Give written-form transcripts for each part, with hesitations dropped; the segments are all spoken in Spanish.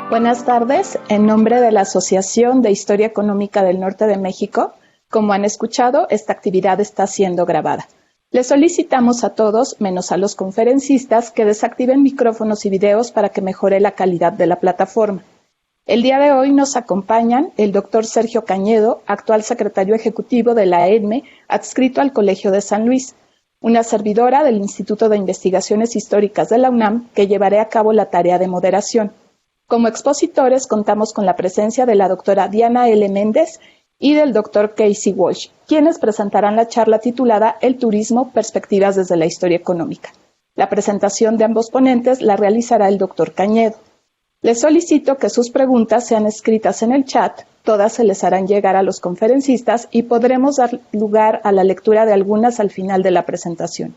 Buenas tardes. En nombre de la Asociación de Historia Económica del Norte de México, como han escuchado, esta actividad está siendo grabada. Les solicitamos a todos, menos a los conferencistas, que desactiven micrófonos y videos para que mejore la calidad de la plataforma. El día de hoy nos acompañan el doctor Sergio Cañedo, actual secretario ejecutivo de la EDME, adscrito al Colegio de San Luis, una servidora del Instituto de Investigaciones Históricas de la UNAM, que llevaré a cabo la tarea de moderación. Como expositores contamos con la presencia de la doctora Diana L. Méndez y del doctor Casey Walsh, quienes presentarán la charla titulada El turismo, perspectivas desde la historia económica. La presentación de ambos ponentes la realizará el doctor Cañedo. Les solicito que sus preguntas sean escritas en el chat, todas se les harán llegar a los conferencistas y podremos dar lugar a la lectura de algunas al final de la presentación.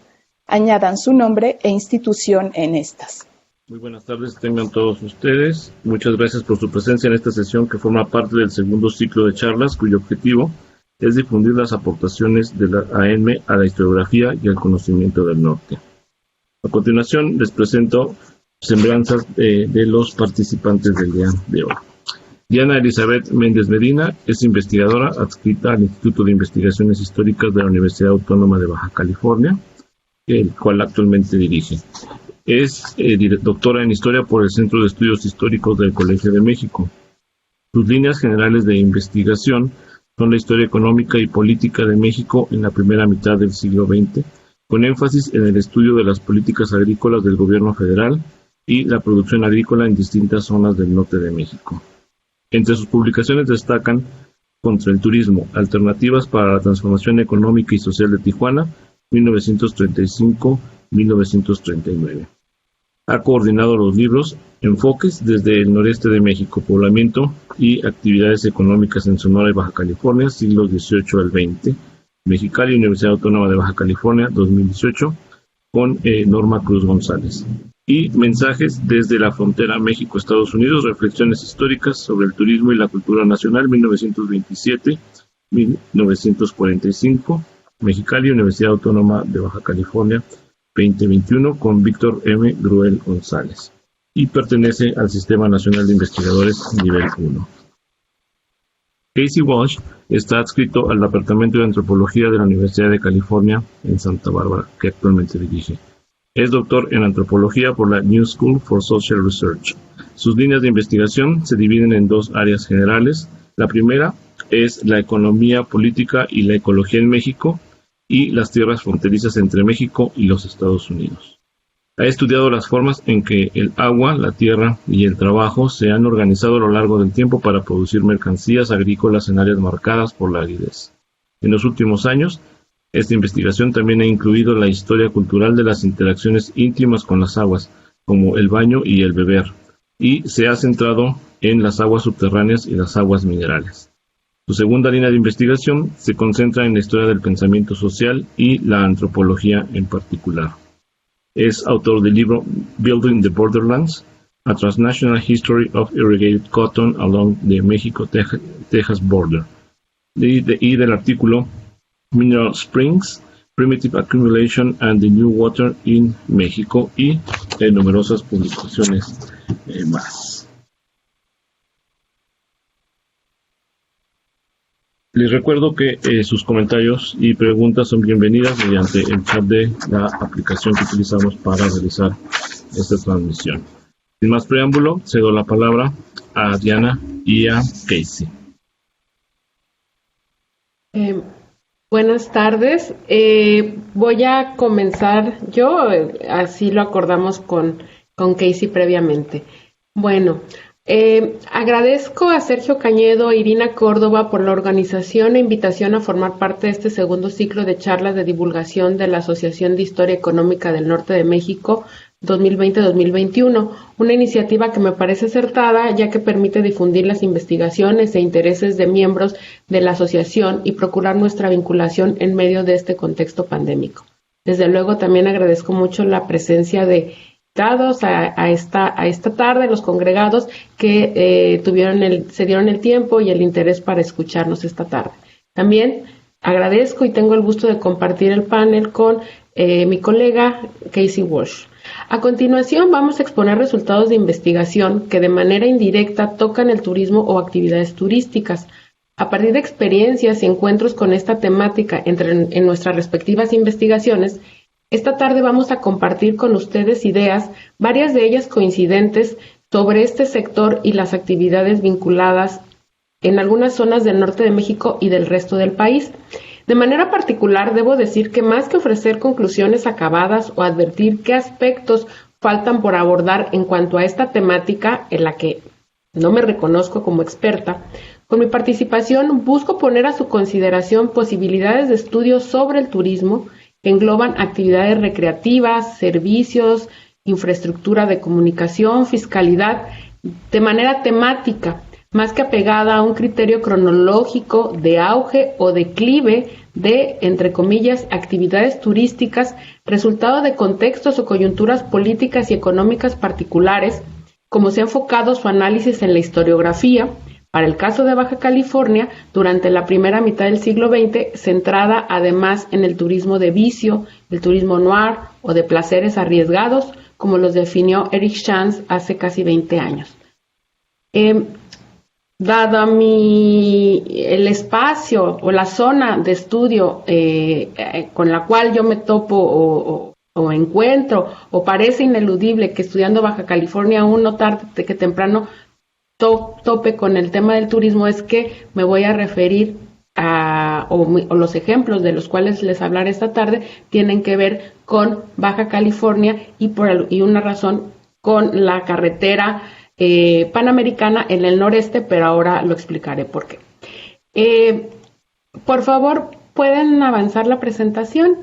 Añadan su nombre e institución en estas. Muy buenas tardes, tengan todos ustedes. Muchas gracias por su presencia en esta sesión que forma parte del segundo ciclo de charlas, cuyo objetivo es difundir las aportaciones de la AEDME a la historiografía y al conocimiento del norte. A continuación les presento semblanzas de los participantes del día de hoy. Diana Elizabeth Méndez Medina es investigadora adscrita al Instituto de Investigaciones Históricas de la Universidad Autónoma de Baja California, el cual actualmente dirige. Es doctora en Historia por el Centro de Estudios Históricos del Colegio de México. Sus líneas generales de investigación son la historia económica y política de México en la primera mitad del siglo XX, con énfasis en el estudio de las políticas agrícolas del gobierno federal y la producción agrícola en distintas zonas del norte de México. Entre sus publicaciones destacan Contra el turismo, alternativas para la transformación económica y social de Tijuana, 1935-1939. Ha coordinado los libros Enfoques desde el noreste de México, poblamiento y actividades económicas en Sonora y Baja California, siglos XVIII al XX, Mexicali, Universidad Autónoma de Baja California, 2018, con Norma Cruz González. Y Mensajes desde la frontera México-Estados Unidos, reflexiones históricas sobre el turismo y la cultura nacional, 1927-1945, Mexicali, Universidad Autónoma de Baja California, 2021, con Víctor M. Gruel González, y pertenece al Sistema Nacional de Investigadores Nivel 1. Casey Walsh está adscrito al Departamento de Antropología de la Universidad de California en Santa Bárbara, que actualmente dirige. Es doctor en Antropología por la New School for Social Research. Sus líneas de investigación se dividen en dos áreas generales. La primera es la economía política y la ecología en México, y las tierras fronterizas entre México y los Estados Unidos. Ha estudiado las formas en que el agua, la tierra y el trabajo se han organizado a lo largo del tiempo para producir mercancías agrícolas en áreas marcadas por la aridez. En los últimos años, esta investigación también ha incluido la historia cultural de las interacciones íntimas con las aguas, como el baño y el beber, y se ha centrado en las aguas subterráneas y las aguas minerales. Su segunda línea de investigación se concentra en la historia del pensamiento social y la antropología en particular. Es autor del libro Building the Borderlands, A Transnational History of Irrigated Cotton Along the Mexico-Texas Border, y del artículo Mineral Springs, Primitive Accumulation and the New Water in México, y en numerosas publicaciones más. Les recuerdo que sus comentarios y preguntas son bienvenidas mediante el chat de la aplicación que utilizamos para realizar esta transmisión. Sin más preámbulo, cedo la palabra a Diana y a Casey. Buenas tardes. Voy a comenzar yo, así lo acordamos con Casey previamente. Bueno, agradezco a Sergio Cañedo e Irina Córdoba por la organización e invitación a formar parte de este segundo ciclo de charlas de divulgación de la Asociación de Historia Económica del Norte de México 2020-2021, una iniciativa que me parece acertada ya que permite difundir las investigaciones e intereses de miembros de la asociación y procurar nuestra vinculación en medio de este contexto pandémico. Desde luego también agradezco mucho la presencia de a esta tarde, los congregados que se dieron el tiempo y el interés para escucharnos esta tarde. También agradezco y tengo el gusto de compartir el panel con mi colega Casey Walsh. A continuación vamos a exponer resultados de investigación que de manera indirecta tocan el turismo o actividades turísticas. A partir de experiencias y encuentros con esta temática en nuestras respectivas investigaciones, esta tarde vamos a compartir con ustedes ideas, varias de ellas coincidentes, sobre este sector y las actividades vinculadas en algunas zonas del norte de México y del resto del país. De manera particular, debo decir que más que ofrecer conclusiones acabadas o advertir qué aspectos faltan por abordar en cuanto a esta temática en la que no me reconozco como experta, con mi participación busco poner a su consideración posibilidades de estudio sobre el turismo que engloban actividades recreativas, servicios, infraestructura de comunicación, fiscalidad, de manera temática, más que apegada a un criterio cronológico de auge o declive de, entre comillas, actividades turísticas, resultado de contextos o coyunturas políticas y económicas particulares, como se ha enfocado su análisis en la historiografía, para el caso de Baja California, durante la primera mitad del siglo XX, centrada además en el turismo de vicio, el turismo noir o de placeres arriesgados, como los definió Eric Schantz hace casi 20 años. Dado el espacio o la zona de estudio con la cual yo me topo o encuentro, o parece ineludible que estudiando Baja California aún no tarde que temprano tope con el tema del turismo, es que me voy a referir o los ejemplos de los cuales les hablaré esta tarde tienen que ver con Baja California y una razón con la carretera panamericana en el noreste, pero ahora lo explicaré por qué. Por favor, ¿pueden avanzar la presentación?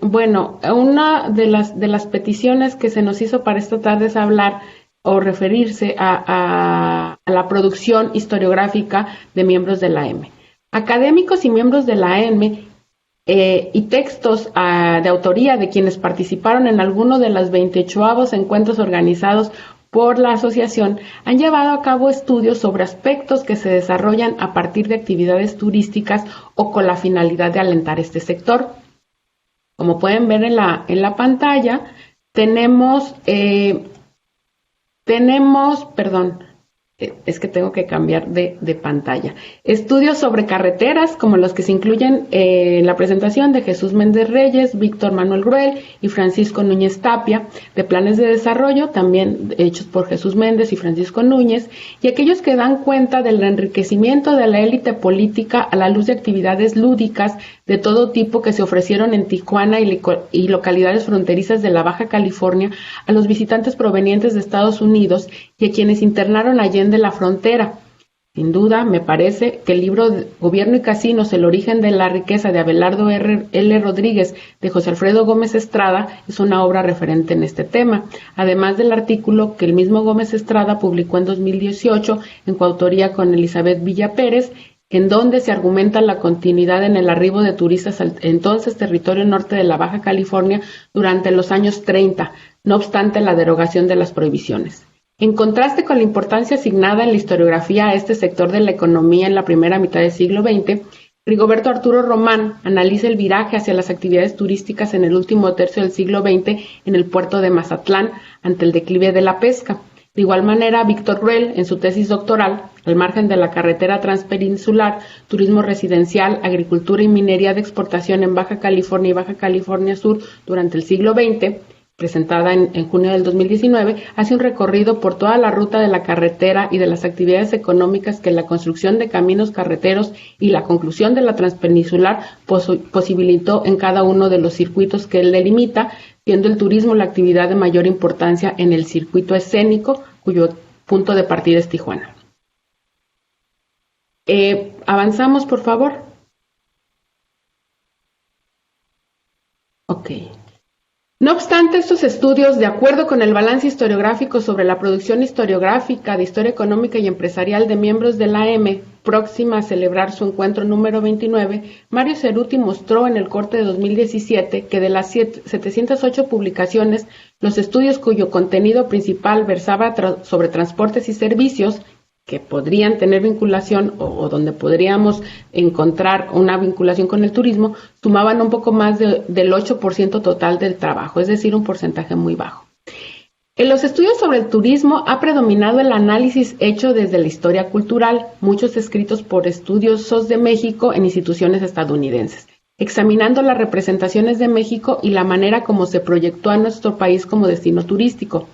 Bueno, una de las peticiones que se nos hizo para esta tarde es hablar o referirse a la producción historiográfica de miembros de la AM. Académicos y miembros de la AM y textos de autoría de quienes participaron en alguno de los 28avos encuentros organizados por la asociación han llevado a cabo estudios sobre aspectos que se desarrollan a partir de actividades turísticas o con la finalidad de alentar este sector. Como pueden ver en la pantalla, tenemos, es que tengo que cambiar de pantalla. Estudios sobre carreteras, como los que se incluyen en la presentación de Jesús Méndez Reyes, Víctor Manuel Gruel y Francisco Núñez Tapia, de planes de desarrollo, también hechos por Jesús Méndez y Francisco Núñez, y aquellos que dan cuenta del enriquecimiento de la élite política a la luz de actividades lúdicas de todo tipo que se ofrecieron en Tijuana y localidades fronterizas de la Baja California a los visitantes provenientes de Estados Unidos y a quienes internaron allende la frontera. Sin duda, me parece que el libro Gobierno y Casinos, el origen de la riqueza de Abelardo L. Rodríguez de José Alfredo Gómez Estrada es una obra referente en este tema, además del artículo que el mismo Gómez Estrada publicó en 2018 en coautoría con Elizabeth Villa Pérez, en donde se argumenta la continuidad en el arribo de turistas al entonces territorio norte de la Baja California durante los años 30, no obstante la derogación de las prohibiciones. En contraste con la importancia asignada en la historiografía a este sector de la economía en la primera mitad del siglo XX, Rigoberto Arturo Román analiza el viraje hacia las actividades turísticas en el último tercio del siglo XX en el puerto de Mazatlán ante el declive de la pesca. De igual manera, Víctor Gruel, en su tesis doctoral, al margen de la carretera transpeninsular, turismo residencial, agricultura y minería de exportación en Baja California y Baja California Sur durante el siglo XX, presentada en junio del 2019, hace un recorrido por toda la ruta de la carretera y de las actividades económicas que la construcción de caminos carreteros y la conclusión de la transpeninsular posibilitó en cada uno de los circuitos que él delimita, siendo el turismo la actividad de mayor importancia en el circuito escénico, cuyo punto de partida es Tijuana. Avanzamos, por favor. Ok. No obstante, estos estudios, de acuerdo con el balance historiográfico sobre la producción historiográfica de historia económica y empresarial de miembros de la AM, próxima a celebrar su encuentro número 29, Mario Ceruti mostró en el corte de 2017 que de las 708 publicaciones, los estudios cuyo contenido principal versaba sobre transportes y servicios, que podrían tener vinculación o donde podríamos encontrar una vinculación con el turismo, sumaban un poco más del 8% total del trabajo, es decir, un porcentaje muy bajo. En los estudios sobre el turismo ha predominado el análisis hecho desde la historia cultural, muchos escritos por estudiosos de México en instituciones estadounidenses, examinando las representaciones de México y la manera como se proyectó a nuestro país como destino turístico.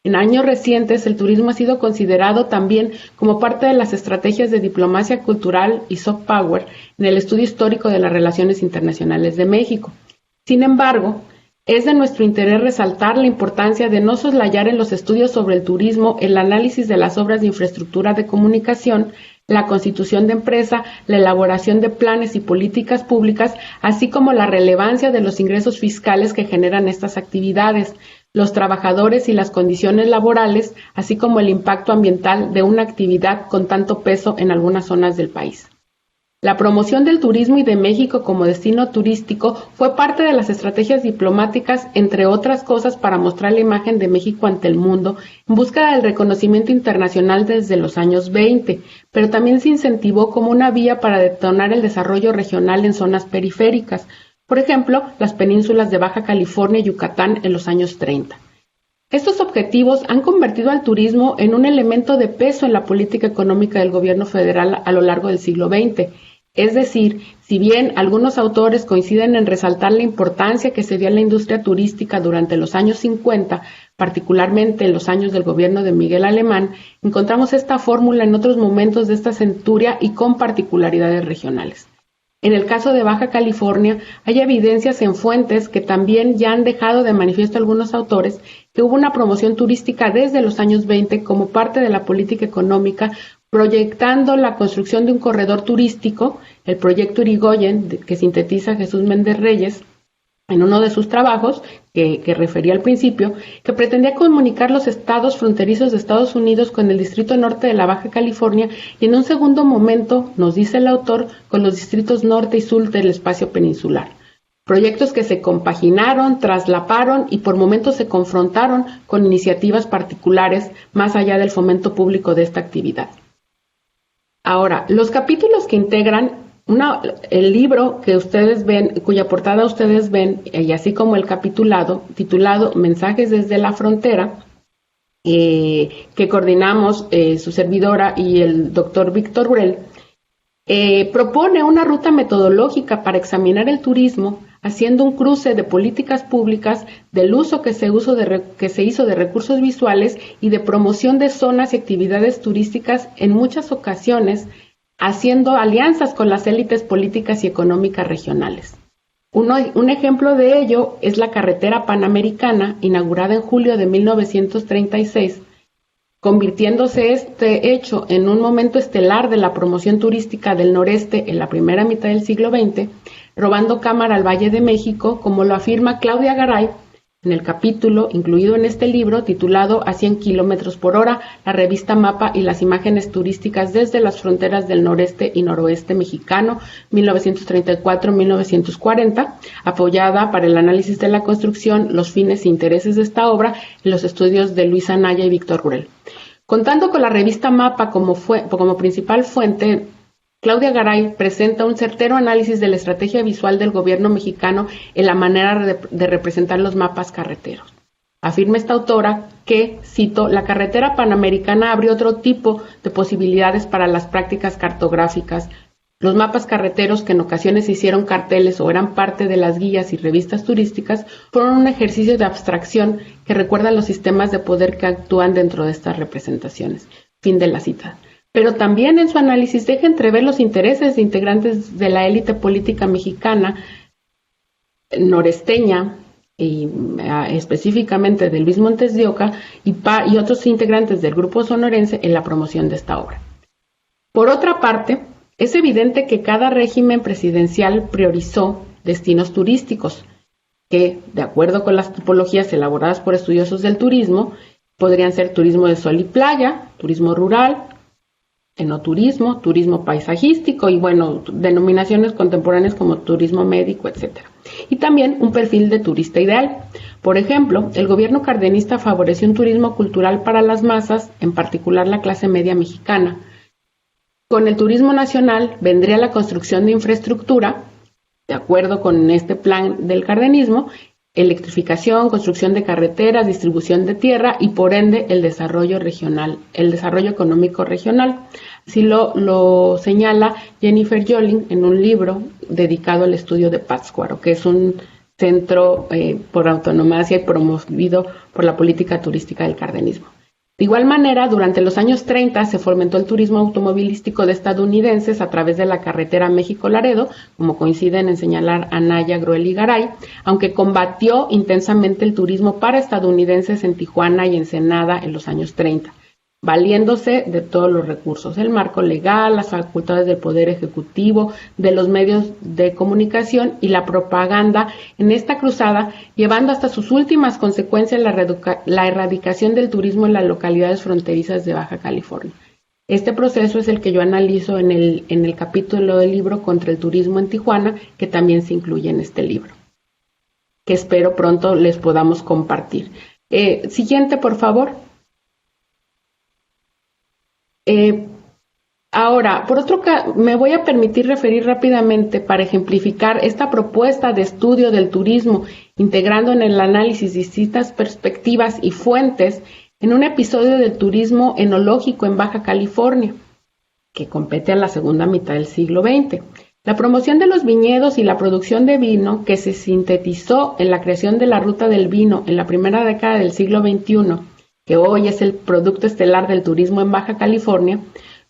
En años recientes, el turismo ha sido considerado también como parte de las estrategias de diplomacia cultural y soft power en el estudio histórico de las relaciones internacionales de México. Sin embargo, es de nuestro interés resaltar la importancia de no soslayar en los estudios sobre el turismo el análisis de las obras de infraestructura de comunicación, la constitución de empresa, la elaboración de planes y políticas públicas, así como la relevancia de los ingresos fiscales que generan estas actividades, los trabajadores y las condiciones laborales, así como el impacto ambiental de una actividad con tanto peso en algunas zonas del país. La promoción del turismo y de México como destino turístico fue parte de las estrategias diplomáticas, entre otras cosas, para mostrar la imagen de México ante el mundo en búsqueda del reconocimiento internacional desde los años 20, pero también se incentivó como una vía para detonar el desarrollo regional en zonas periféricas, por ejemplo, las penínsulas de Baja California y Yucatán en los años 30. Estos objetivos han convertido al turismo en un elemento de peso en la política económica del gobierno federal a lo largo del siglo XX. Es decir, si bien algunos autores coinciden en resaltar la importancia que se dio a la industria turística durante los años 50, particularmente en los años del gobierno de Miguel Alemán, encontramos esta fórmula en otros momentos de esta centuria y con particularidades regionales. En el caso de Baja California, hay evidencias en fuentes que también ya han dejado de manifiesto algunos autores que hubo una promoción turística desde los años 20 como parte de la política económica, proyectando la construcción de un corredor turístico, el proyecto Irigoyen, que sintetiza Jesús Méndez Reyes en uno de sus trabajos, que refería al principio, que pretendía comunicar los estados fronterizos de Estados Unidos con el distrito norte de la Baja California y en un segundo momento, nos dice el autor, con los distritos norte y sur del espacio peninsular. Proyectos que se compaginaron, traslaparon y por momentos se confrontaron con iniciativas particulares más allá del fomento público de esta actividad. Ahora, los capítulos que integran el libro que ustedes ven, cuya portada ustedes ven, y así como el capitulado, titulado Mensajes desde la frontera, que coordinamos su servidora y el doctor Víctor Burel, propone una ruta metodológica para examinar el turismo, haciendo un cruce de políticas públicas, del uso que se hizo de recursos visuales y de promoción de zonas y actividades turísticas, en muchas ocasiones haciendo alianzas con las élites políticas y económicas regionales. Un ejemplo de ello es la carretera panamericana, inaugurada en julio de 1936, convirtiéndose este hecho en un momento estelar de la promoción turística del noreste en la primera mitad del siglo XX, robando cámara al Valle de México, como lo afirma Claudia Garay en el capítulo incluido en este libro titulado A 100 kilómetros por hora, la revista Mapa y las imágenes turísticas desde las fronteras del noreste y noroeste mexicano, 1934-1940, apoyada para el análisis de la construcción, los fines e intereses de esta obra en los estudios de Luis Anaya y Víctor Burel. Contando con la revista Mapa como principal fuente, Claudia Garay presenta un certero análisis de la estrategia visual del gobierno mexicano en la manera de representar los mapas carreteros. Afirma esta autora que, cito, la carretera panamericana abrió otro tipo de posibilidades para las prácticas cartográficas. Los mapas carreteros, que en ocasiones hicieron carteles o eran parte de las guías y revistas turísticas, fueron un ejercicio de abstracción que recuerda los sistemas de poder que actúan dentro de estas representaciones. Fin de la cita. Pero también en su análisis deja entrever los intereses de integrantes de la élite política mexicana, noresteña, y específicamente de Luis Montes de Oca y otros integrantes del grupo sonorense en la promoción de esta obra. Por otra parte, es evidente que cada régimen presidencial priorizó destinos turísticos, que, de acuerdo con las tipologías elaboradas por estudiosos del turismo, podrían ser turismo de sol y playa, turismo rural, enoturismo, turismo paisajístico y, denominaciones contemporáneas como turismo médico, etc. Y también un perfil de turista ideal. Por ejemplo, el gobierno cardenista favoreció un turismo cultural para las masas, en particular la clase media mexicana, Con el turismo nacional vendría la construcción de infraestructura, de acuerdo con este plan del cardenismo, electrificación, construcción de carreteras, distribución de tierra y por ende el desarrollo regional, el desarrollo económico regional. Así lo señala Jennifer Jolin en un libro dedicado al estudio de Pátzcuaro, que es un centro por autonomía y promovido por la política turística del cardenismo. De igual manera, durante los años 30 se fomentó el turismo automovilístico de estadounidenses a través de la carretera México-Laredo, como coinciden en señalar Anaya, Gruel y Garay, aunque combatió intensamente el turismo para estadounidenses en Tijuana y Ensenada en los años 30, valiéndose de todos los recursos, el marco legal, las facultades del Poder Ejecutivo, de los medios de comunicación y la propaganda en esta cruzada, llevando hasta sus últimas consecuencias la erradicación del turismo en las localidades fronterizas de Baja California. Este proceso es el que yo analizo en el capítulo del libro Contra el turismo en Tijuana, que también se incluye en este libro, que espero pronto les podamos compartir. Siguiente, por favor. Ahora, me voy a permitir referir rápidamente para ejemplificar esta propuesta de estudio del turismo, integrando en el análisis distintas perspectivas y fuentes en un episodio del turismo enológico en Baja California, que compete a la segunda mitad del siglo XX. La promoción de los viñedos y la producción de vino, que se sintetizó en la creación de la Ruta del Vino en la primera década del siglo XXI, que hoy es el producto estelar del turismo en Baja California,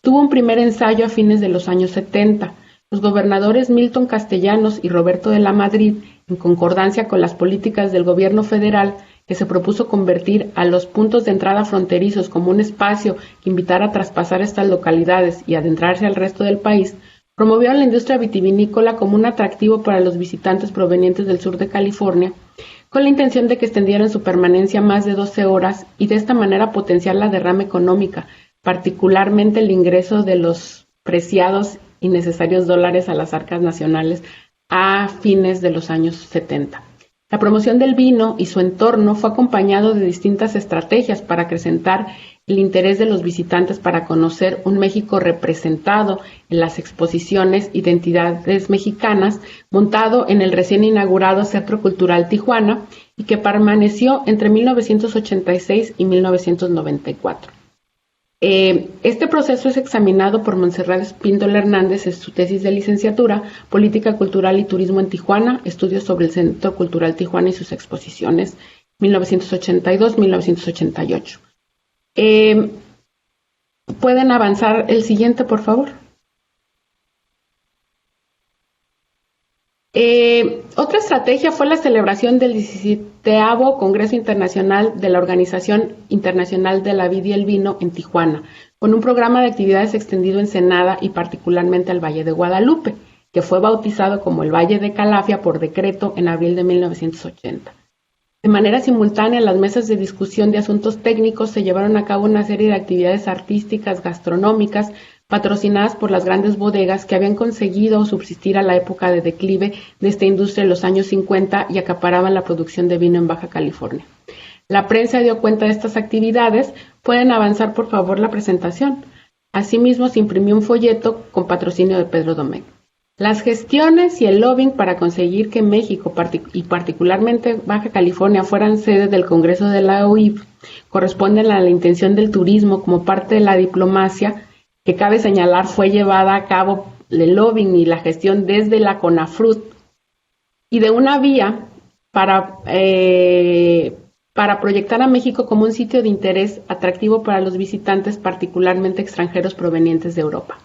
tuvo un primer ensayo a fines de los años 70. Los gobernadores Milton Castellanos y Roberto de la Madrid, en concordancia con las políticas del gobierno federal, que se propuso convertir a los puntos de entrada fronterizos como un espacio que invitara a traspasar estas localidades y adentrarse al resto del país, promovieron la industria vitivinícola como un atractivo para los visitantes provenientes del sur de California, con la intención de que extendieran su permanencia más de 12 horas y de esta manera potenciar la derrama económica, particularmente el ingreso de los preciados y necesarios dólares a las arcas nacionales a fines de los años 70. La promoción del vino y su entorno fue acompañado de distintas estrategias para acrecentar el interés de los visitantes para conocer un México representado en las exposiciones Identidades Mexicanas, montado en el recién inaugurado Centro Cultural Tijuana y que permaneció entre 1986 y 1994. Este proceso es examinado por Montserrat Espíndola Hernández en su tesis de licenciatura, Política Cultural y Turismo en Tijuana, estudios sobre el Centro Cultural Tijuana y sus exposiciones, 1982-1988. ¿Pueden avanzar el siguiente, por favor? Otra estrategia fue la celebración del 17º Congreso Internacional de la Organización Internacional de la Vid y el Vino en Tijuana, con un programa de actividades extendido en Ensenada y particularmente al Valle de Guadalupe, que fue bautizado como el Valle de Calafia por decreto en abril de 1980. De manera simultánea, en las mesas de discusión de asuntos técnicos se llevaron a cabo una serie de actividades artísticas, gastronómicas, patrocinadas por las grandes bodegas que habían conseguido subsistir a la época de declive de esta industria en los años 50 y acaparaban la producción de vino en Baja California. La prensa dio cuenta de estas actividades. Pueden avanzar, por favor, la presentación. Asimismo, se imprimió un folleto con patrocinio de Pedro Domecq. Las gestiones y el lobbying para conseguir que México y particularmente Baja California fueran sede del Congreso de la OIV corresponden a la intención del turismo como parte de la diplomacia que cabe señalar fue llevada a cabo el lobbying y la gestión desde la CONAFRUT y de una vía para proyectar a México como un sitio de interés atractivo para los visitantes, particularmente extranjeros provenientes de Europa.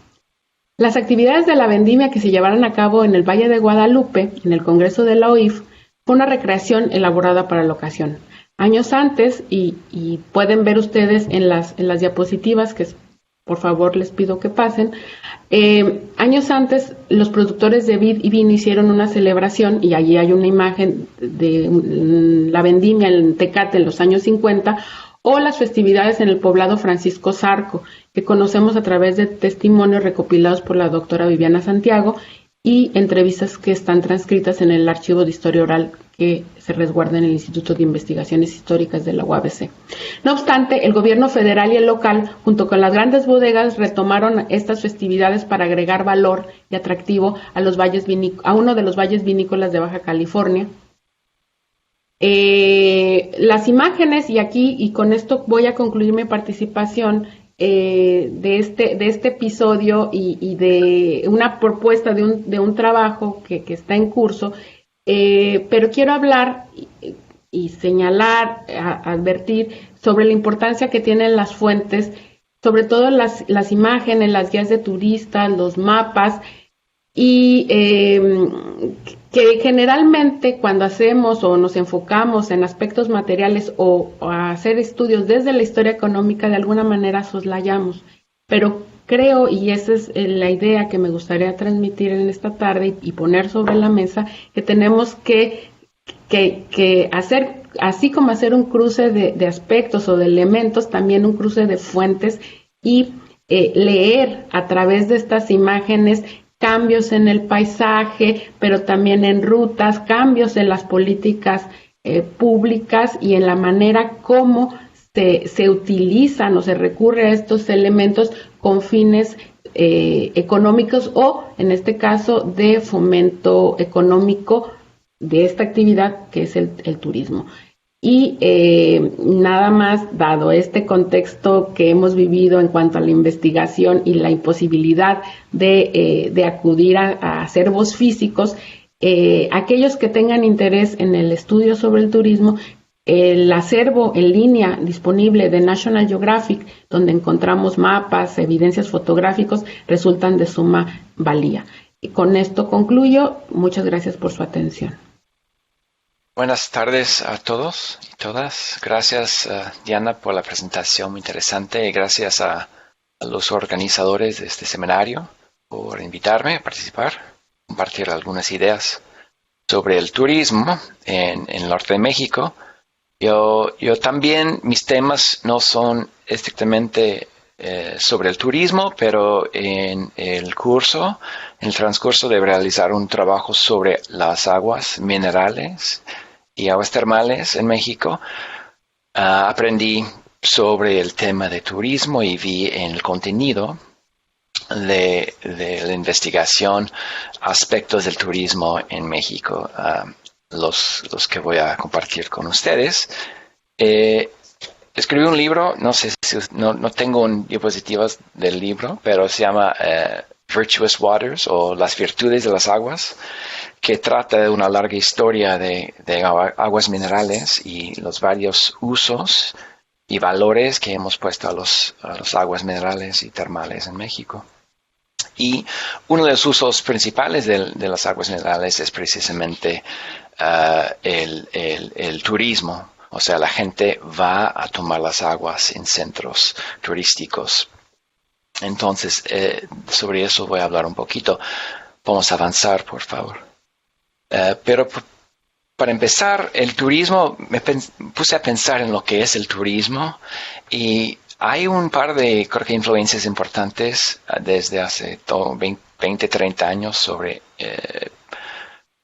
Las actividades de la vendimia que se llevaron a cabo en el Valle de Guadalupe, en el Congreso de la OIF, fue una recreación elaborada para la ocasión. Años antes, y pueden ver ustedes en las diapositivas que por favor les pido que pasen, años antes los productores de vid y vino hicieron una celebración y allí hay una imagen de la vendimia en Tecate en los años 50 o las festividades en el poblado Francisco Zarco, que conocemos a través de testimonios recopilados por la doctora Viviana Santiago y entrevistas que están transcritas en el archivo de historia oral que se resguarda en el Instituto de Investigaciones Históricas de la UABC. No obstante, el gobierno federal y el local, junto con las grandes bodegas, retomaron estas festividades para agregar valor y atractivo a uno de los valles vinícolas de Baja California. Las imágenes, y con esto voy a concluir mi participación de este episodio y de una propuesta de un trabajo que está en curso, pero quiero hablar y señalar, advertir sobre la importancia que tienen las fuentes, sobre todo las imágenes, las guías de turistas, los mapas, y que generalmente cuando hacemos o nos enfocamos en aspectos materiales o a hacer estudios desde la historia económica, de alguna manera soslayamos. Pero creo, y esa es la idea que me gustaría transmitir en esta tarde y poner sobre la mesa, que tenemos que hacer, así como hacer un cruce de aspectos o de elementos, también un cruce de fuentes y leer a través de estas imágenes cambios en el paisaje, pero también en rutas, cambios en las políticas públicas y en la manera como se utilizan o se recurre a estos elementos con fines económicos o, en este caso, de fomento económico de esta actividad que es el turismo. Y nada más, dado este contexto que hemos vivido en cuanto a la investigación y la imposibilidad de acudir a acervos físicos, aquellos que tengan interés en el estudio sobre el turismo, el acervo en línea disponible de National Geographic, donde encontramos mapas, evidencias fotográficos, resultan de suma valía. Y con esto concluyo. Muchas gracias por su atención. Buenas tardes a todos y todas. Gracias, Diana, por la presentación muy interesante y gracias a los organizadores de este seminario por invitarme a participar, compartir algunas ideas sobre el turismo en el norte de México. Yo también, mis temas no son estrictamente sobre el turismo, pero en el transcurso de realizar un trabajo sobre las aguas minerales y aguas termales en México, aprendí sobre el tema de turismo y vi en el contenido de la investigación aspectos del turismo en México, los que voy a compartir con ustedes. Escribí un libro, no tengo diapositivas del libro, pero se llama Virtuous Waters o Las Virtudes de las Aguas, que trata de una larga historia de aguas minerales y los varios usos y valores que hemos puesto a los aguas minerales y termales en México. Y uno de los usos principales de las aguas minerales es precisamente el turismo. O sea, la gente va a tomar las aguas en centros turísticos. Entonces, sobre eso voy a hablar un poquito. Vamos a avanzar, por favor. Pero para empezar, el turismo, me puse a pensar en lo que es el turismo y hay un par de, creo que, influencias importantes desde hace 20, 30 años sobre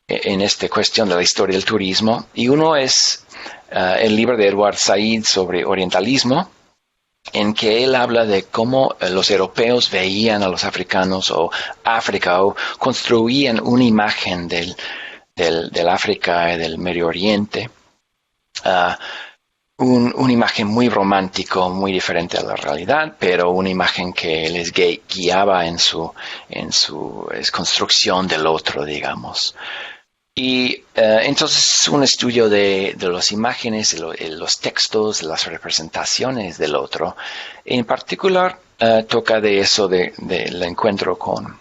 en esta cuestión de la historia del turismo. Y uno es el libro de Edward Said sobre orientalismo, en que él habla de cómo los europeos veían a los africanos o África o construían una imagen del África y del Medio Oriente, una imagen muy romántico, muy diferente a la realidad, pero una imagen que les guiaba en su construcción del otro, digamos. Y entonces un estudio de las imágenes, los textos, las representaciones del otro, en particular toca de eso del encuentro con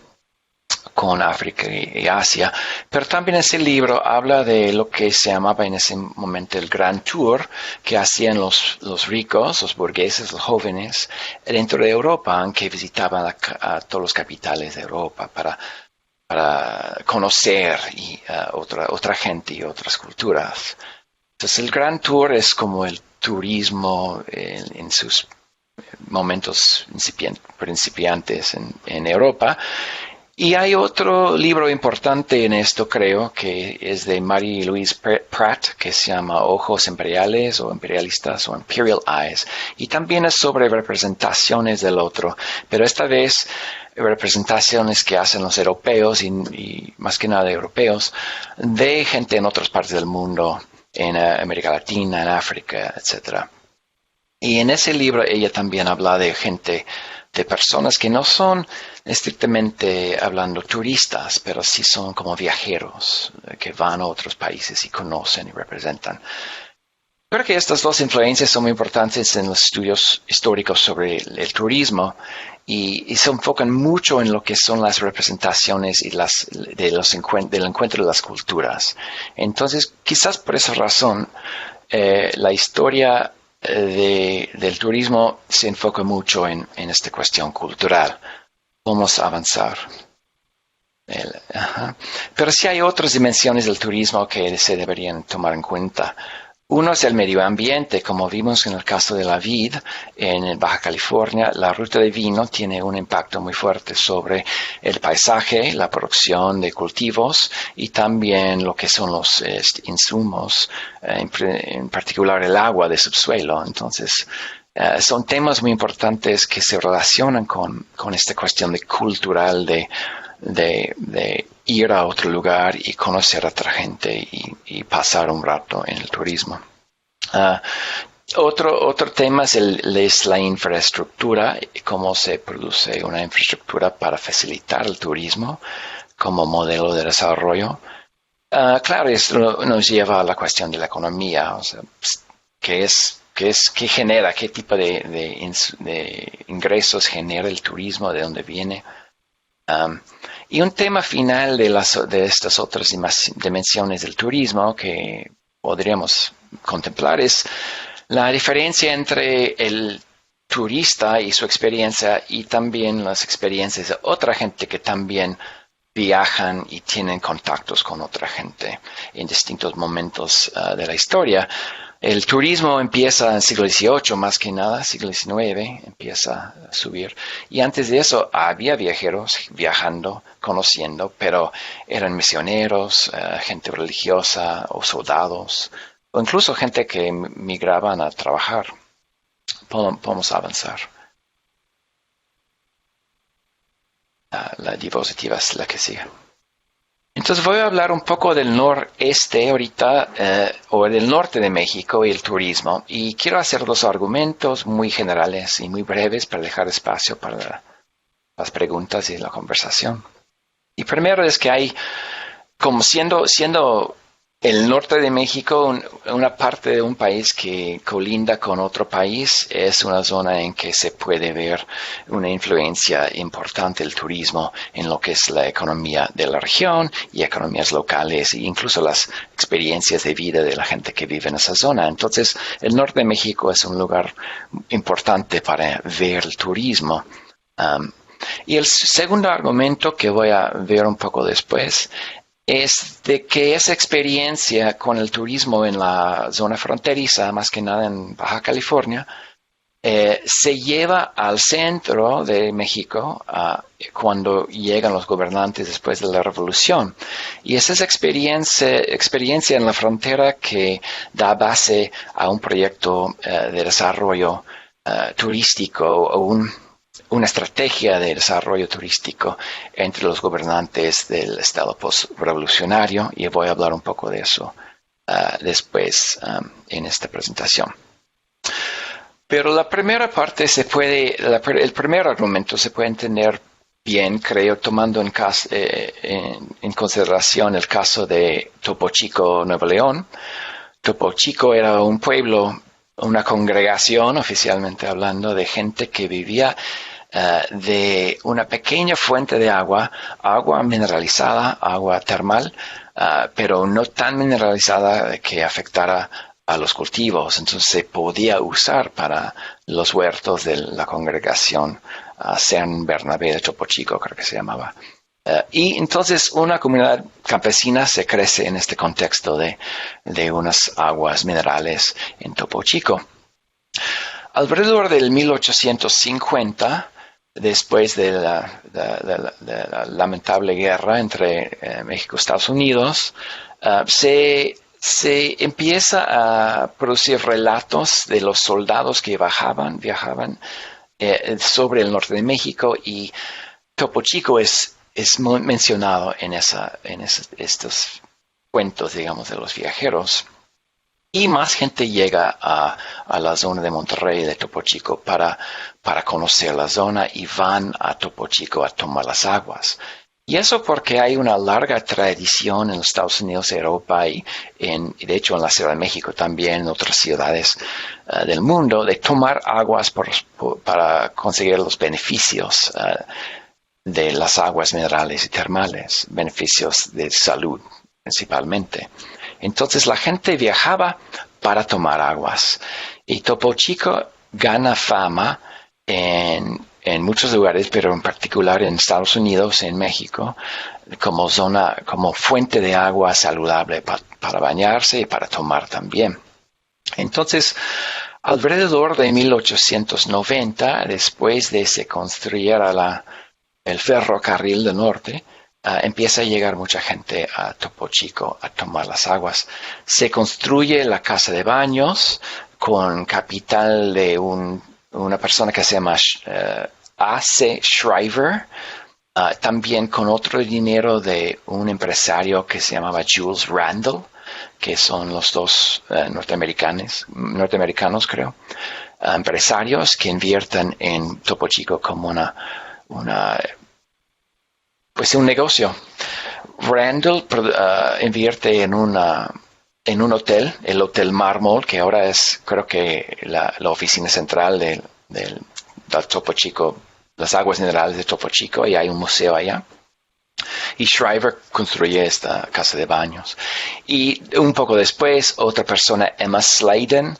África y Asia, pero también ese libro habla de lo que se llamaba en ese momento el Grand Tour que hacían los ricos, los burgueses, los jóvenes dentro de Europa, que visitaban a todos los capitales de Europa para conocer otra gente y otras culturas. Entonces el Grand Tour es como el turismo en sus momentos principiantes en Europa. Y hay otro libro importante en esto, creo, que es de Mary Louise Pratt, que se llama Ojos Imperiales o Imperialistas o Imperial Eyes. Y también es sobre representaciones del otro, pero esta vez representaciones que hacen los europeos y más que nada europeos, de gente en otras partes del mundo, en América Latina, en África, etc. Y en ese libro ella también habla de gente, de personas que no son estrictamente hablando turistas, pero sí son como viajeros que van a otros países y conocen y representan. Creo que estas dos influencias son muy importantes en los estudios históricos sobre el turismo y se enfocan mucho en lo que son las representaciones y del encuentro de las culturas. Entonces, quizás por esa razón, la historia del turismo se enfoca mucho en esta cuestión cultural. Vamos a avanzar. Pero sí hay otras dimensiones del turismo que se deberían tomar en cuenta. Uno es el medio ambiente, como vimos en el caso de la vid en Baja California. La ruta de vino tiene un impacto muy fuerte sobre el paisaje, la producción de cultivos y también lo que son los insumos, en particular el agua de subsuelo. Entonces, son temas muy importantes que se relacionan con esta cuestión de cultural de ir a otro lugar y conocer a otra gente y pasar un rato en el turismo. Otro tema es la infraestructura y cómo se produce una infraestructura para facilitar el turismo como modelo de desarrollo. Claro, esto nos lleva a la cuestión de la economía, o sea, qué genera, qué tipo de ingresos genera el turismo, de dónde viene. Y un tema final de estas otras dimensiones del turismo que podríamos contemplar es la diferencia entre el turista y su experiencia y también las experiencias de otra gente que también viajan y tienen contactos con otra gente en distintos momentos de la historia. El turismo empieza en el siglo XVIII, más que nada, siglo XIX, empieza a subir. Y antes de eso había viajeros viajando, conociendo, pero eran misioneros, gente religiosa o soldados, o incluso gente que migraban a trabajar. Podemos avanzar. La diapositiva es la que sigue. Entonces voy a hablar un poco del noreste ahorita, o del norte de México y el turismo. Y quiero hacer dos argumentos muy generales y muy breves para dejar espacio para las preguntas y la conversación. Y primero es que hay, como siendo el norte de México, una parte de un país que colinda con otro país, es una zona en que se puede ver una influencia importante del turismo en lo que es la economía de la región y economías locales e incluso las experiencias de vida de la gente que vive en esa zona. Entonces, el norte de México es un lugar importante para ver el turismo. Y el segundo argumento que voy a ver un poco después es de que esa experiencia con el turismo en la zona fronteriza, más que nada en Baja California, se lleva al centro de México cuando llegan los gobernantes después de la revolución. Y es esa experiencia en la frontera que da base a un proyecto de desarrollo turístico o una estrategia de desarrollo turístico entre los gobernantes del estado post-revolucionario, y voy a hablar un poco de eso después en esta presentación. Pero la primera parte el primer argumento se puede entender bien, creo, tomando en consideración el caso de Topo Chico, Nuevo León. Topo Chico era un pueblo, una congregación, oficialmente hablando, de gente que vivía de una pequeña fuente de agua mineralizada, agua termal, pero no tan mineralizada que afectara a los cultivos. Entonces se podía usar para los huertos de la congregación San Bernabé de Topo Chico, creo que se llamaba. Y entonces una comunidad campesina se crece en este contexto de unas aguas minerales en Topo Chico. Alrededor del 1850, después de la lamentable guerra entre México y Estados Unidos, se empieza a producir relatos de los soldados que viajaban sobre el norte de México, y Topo Chico es mencionado en estos cuentos, digamos, de los viajeros. Y más gente llega a la zona de Monterrey, de Topo Chico, para conocer la zona, y van a Topo Chico a tomar las aguas. Y eso porque hay una larga tradición en los Estados Unidos, Europa y de hecho en la Ciudad de México también, en otras ciudades del mundo, de tomar aguas para conseguir los beneficios de las aguas minerales y termales, beneficios de salud principalmente. Entonces la gente viajaba para tomar aguas, y Topo Chico gana fama en muchos lugares, pero en particular en Estados Unidos, en México, como fuente de agua saludable para bañarse y para tomar también. Entonces, alrededor de 1890, después de se construyera el ferrocarril del norte, empieza a llegar mucha gente a Topo Chico a tomar las aguas. Se construye la casa de baños con capital de una persona que se llama A.C. Shriver, también con otro dinero de un empresario que se llamaba Jules Randle, que son los dos norteamericanos creo, empresarios que invierten en Topo Chico como un negocio. Randle invierte en un hotel, el Hotel Mármol, que ahora es, creo que, la oficina central del Topo Chico, las aguas minerales de Topo Chico, y hay un museo allá. Y Shriver construye esta casa de baños. Y un poco después, otra persona, Emma Sladen,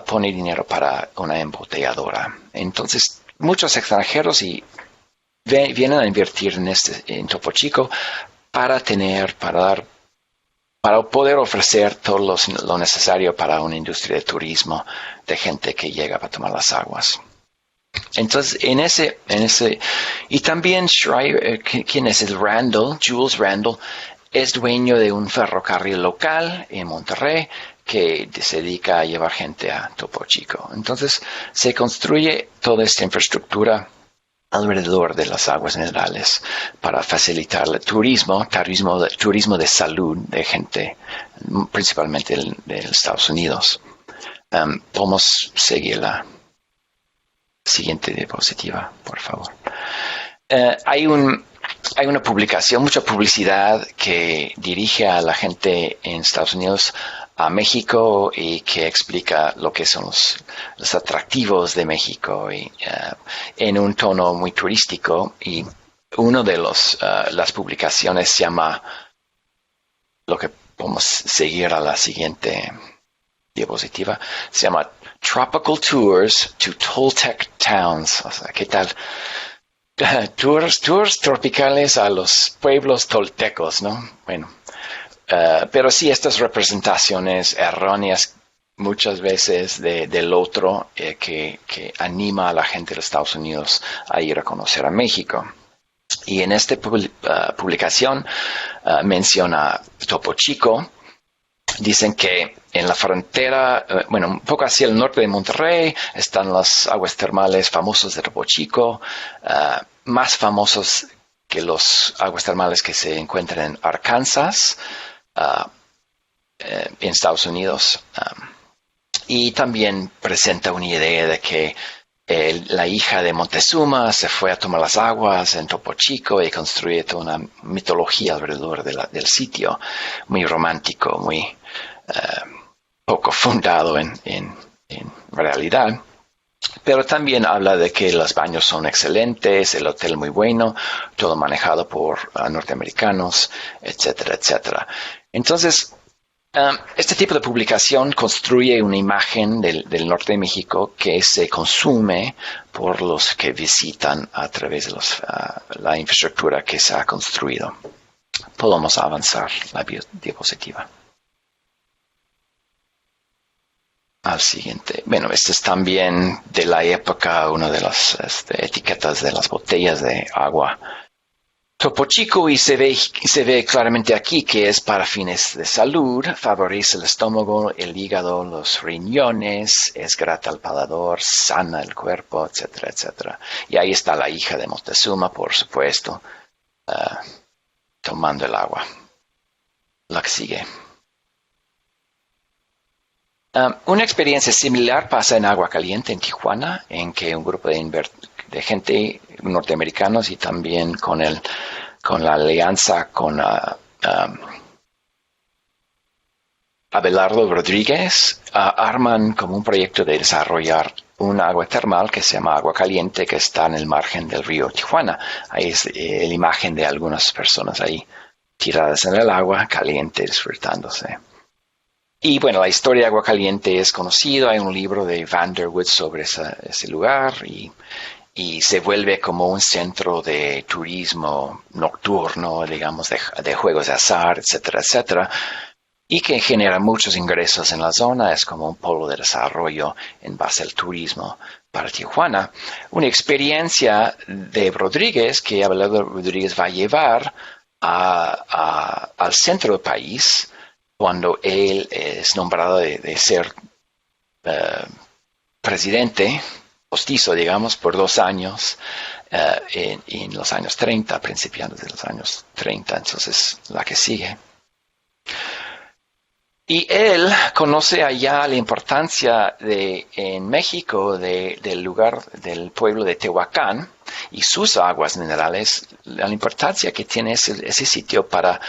pone dinero para una embotelladora. Entonces, muchos extranjeros vienen a invertir en Topo Chico para poder ofrecer todo lo necesario para una industria de turismo, de gente que llega para tomar las aguas. Entonces, y también Shriver, ¿quién es el Randle? Jules Randle es dueño de un ferrocarril local en Monterrey que se dedica a llevar gente a Topo Chico. Entonces, se construye toda esta infraestructura alrededor de las aguas minerales para facilitar el turismo de salud de gente, principalmente de Estados Unidos. Podemos seguir la siguiente diapositiva, por favor. Hay una publicación, mucha publicidad que dirige a la gente en Estados Unidos a México y que explica lo que son los atractivos de México y en un tono muy turístico. Y uno de las publicaciones se llama, lo que podemos seguir a la siguiente diapositiva, se llama Tropical Tours to Toltec Towns. O sea, ¿qué tal? Tours tropicales a los pueblos toltecos, ¿no? Bueno, pero sí, estas representaciones erróneas muchas veces del otro que anima a la gente de Estados Unidos a ir a conocer a México. Y en esta publicación menciona Topo Chico. Dicen que en la frontera, un poco hacia el norte de Monterrey, están las aguas termales famosas de Topo Chico, más famosos que los aguas termales que se encuentran en Arkansas, en Estados Unidos. Y también presenta una idea de que la hija de Montezuma se fue a tomar las aguas en Topo Chico y construye toda una mitología alrededor del sitio, muy romántico, muy poco fundado en realidad. Pero también habla de que los baños son excelentes, el hotel muy bueno, todo manejado por norteamericanos, etcétera, etcétera. Entonces, este tipo de publicación construye una imagen del norte de México que se consume por los que visitan a través de la infraestructura que se ha construido. Podemos avanzar la diapositiva. A al siguiente. Bueno, este es también de la época, una de las etiquetas de las botellas de agua. Topo Chico, y se ve claramente aquí que es para fines de salud, favorece el estómago, el hígado, los riñones, es grata al paladar, sana el cuerpo, etcétera, etcétera. Y ahí está la hija de Moctezuma, por supuesto, tomando el agua. La que sigue. Una experiencia similar pasa en Agua Caliente, en Tijuana, en que un grupo de gente norteamericanos y también con la alianza con Abelardo Rodríguez arman como un proyecto de desarrollar un agua termal que se llama Agua Caliente, que está en el margen del río Tijuana. Ahí es la imagen de algunas personas ahí tiradas en el agua caliente disfrutándose. Y bueno, la historia de Agua Caliente es conocida. Hay un libro de Vanderwood sobre ese lugar y se vuelve como un centro de turismo nocturno, digamos, de juegos de azar, etcétera, etcétera, y que genera muchos ingresos en la zona. Es como un polo de desarrollo en base al turismo para Tijuana. Una experiencia de Rodríguez que Abelardo Rodríguez va a llevar al centro del país cuando él es nombrado de ser presidente postizo, digamos, por 2 años en los años 30, principiantes de los años 30, entonces la que sigue. Y él conoce allá la importancia en México del lugar, del pueblo de Tehuacán y sus aguas minerales, la importancia que tiene ese sitio para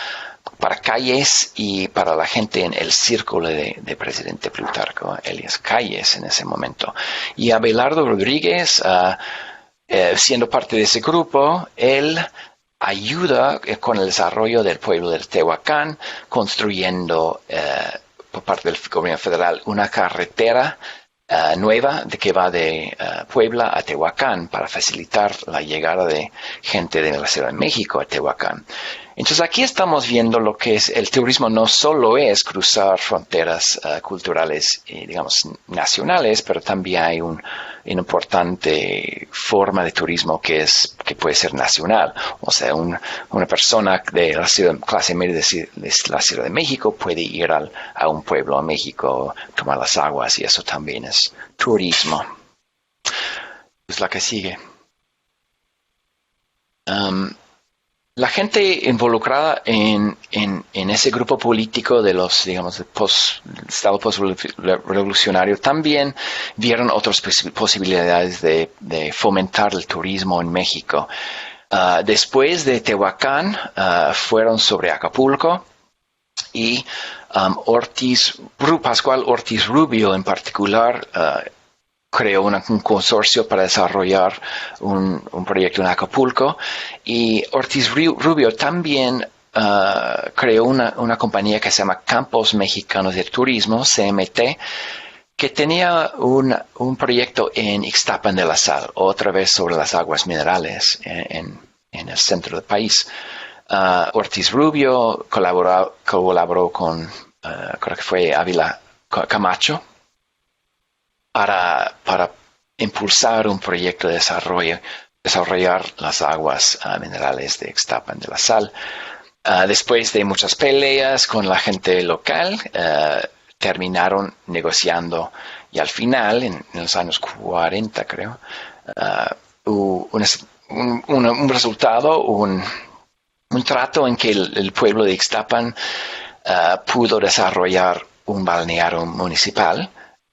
Calles y para la gente en el círculo de presidente Plutarco Elías Calles en ese momento. Y Abelardo Rodríguez, siendo parte de ese grupo, él ayuda con el desarrollo del pueblo de Tehuacán, construyendo por parte del gobierno federal una carretera nueva que va de Puebla a Tehuacán para facilitar la llegada de gente de la Ciudad de México a Tehuacán. Entonces aquí estamos viendo lo que es el turismo. No solo es cruzar fronteras culturales, digamos, nacionales, pero también hay una importante forma de turismo que puede ser nacional. O sea, una persona de la clase media de la Ciudad de México puede ir a un pueblo a México, tomar las aguas, y eso también es turismo. Es la que sigue. La gente involucrada en ese grupo político de los, digamos, del Estado post-revolucionario también vieron otras posibilidades de fomentar el turismo en México. Después de Tehuacán, fueron sobre Acapulco y Pascual Ortiz Rubio en particular creó un consorcio para desarrollar un proyecto en Acapulco, y Ortiz Rubio también creó una compañía que se llama Campos Mexicanos de Turismo, CMT, que tenía un proyecto en Ixtapan de la Sal, otra vez sobre las aguas minerales en el centro del país. Ortiz Rubio colaboró con, creo que fue Ávila Camacho, para impulsar un proyecto de desarrollar las aguas minerales de Ixtapan de la Sal. Después de muchas peleas con la gente local, terminaron negociando, y al final, en los años 40 creo, un resultado, un trato en que el pueblo de Ixtapan pudo desarrollar un balneario municipal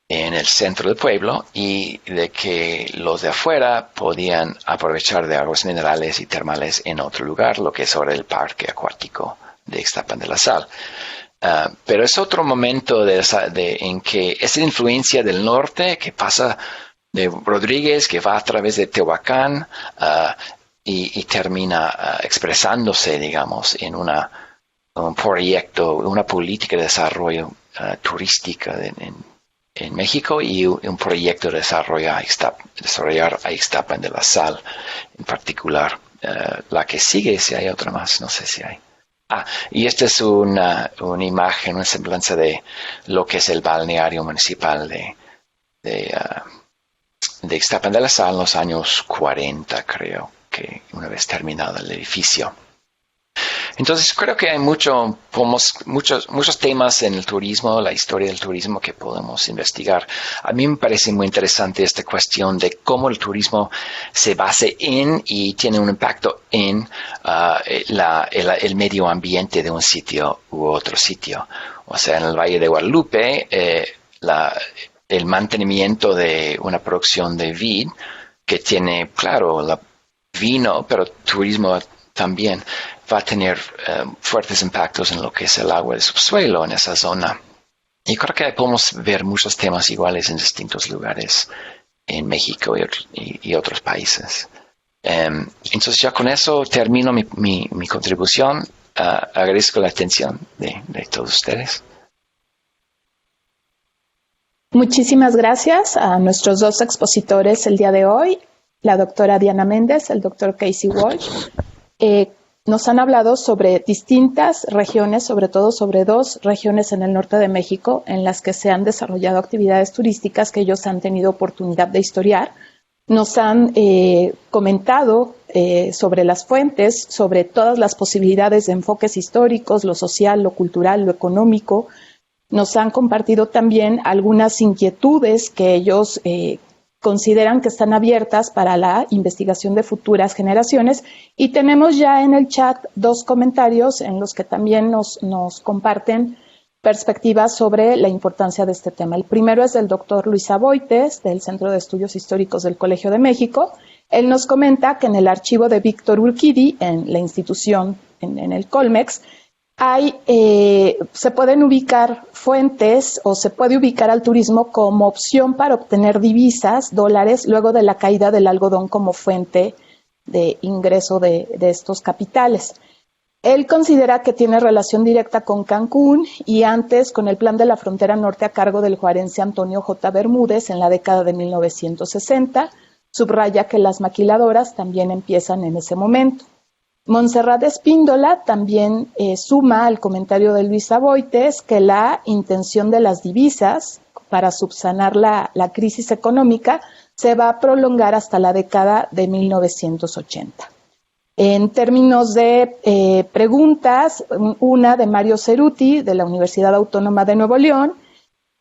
en el centro del pueblo, y de que los de afuera podían aprovechar de aguas minerales y termales en otro lugar, lo que es ahora el parque acuático de Ixtapan de la Sal. Pero es otro momento en que esa influencia del norte que pasa de Rodríguez, que va a través de Tehuacán y termina expresándose, digamos, en un proyecto, una política de desarrollo turística en México, y un proyecto de desarrollar a Ixtapan de la Sal en particular. La que sigue, si hay otra más, no sé si hay. Y esta es una imagen, una semblanza de lo que es el balneario municipal de Ixtapan de la Sal en los años 40, creo, que una vez terminado el edificio. Entonces creo que hay muchos temas en el turismo, la historia del turismo que podemos investigar. A mí me parece muy interesante esta cuestión de cómo el turismo se basa en y tiene un impacto en el medio ambiente de un sitio u otro sitio. O sea, en el Valle de Guadalupe, el mantenimiento de una producción de vid que tiene, claro, vino, pero turismo también va a tener fuertes impactos en lo que es el agua del subsuelo en esa zona. Y creo que podemos ver muchos temas iguales en distintos lugares en México y otros países. Entonces ya con eso termino mi contribución. Agradezco la atención de todos ustedes. Muchísimas gracias a nuestros dos expositores el día de hoy, la doctora Diana Méndez, el doctor Casey Walsh. Nos han hablado sobre distintas regiones, sobre todo sobre 2 regiones en el norte de México en las que se han desarrollado actividades turísticas que ellos han tenido oportunidad de historiar. Nos han comentado sobre las fuentes, sobre todas las posibilidades de enfoques históricos, lo social, lo cultural, lo económico. Nos han compartido también algunas inquietudes que ellos consideran que están abiertas para la investigación de futuras generaciones, y tenemos ya en el chat 2 comentarios en los que también nos comparten perspectivas sobre la importancia de este tema. El primero es del doctor Luis Aboites, del Centro de Estudios Históricos del Colegio de México. Él nos comenta que en el archivo de Víctor Urquidi, en la institución, en el Colmex, se pueden ubicar fuentes o se puede ubicar al turismo como opción para obtener divisas, dólares, luego de la caída del algodón como fuente de ingreso de estos capitales. Él considera que tiene relación directa con Cancún y antes con el plan de la frontera norte a cargo del juarense Antonio J. Bermúdez en la década de 1960. Subraya que las maquiladoras también empiezan en ese momento. Montserrat Espíndola también suma al comentario de Luis Aboites que la intención de las divisas para subsanar la crisis económica se va a prolongar hasta la década de 1980. En términos de preguntas, una de Mario Ceruti, de la Universidad Autónoma de Nuevo León,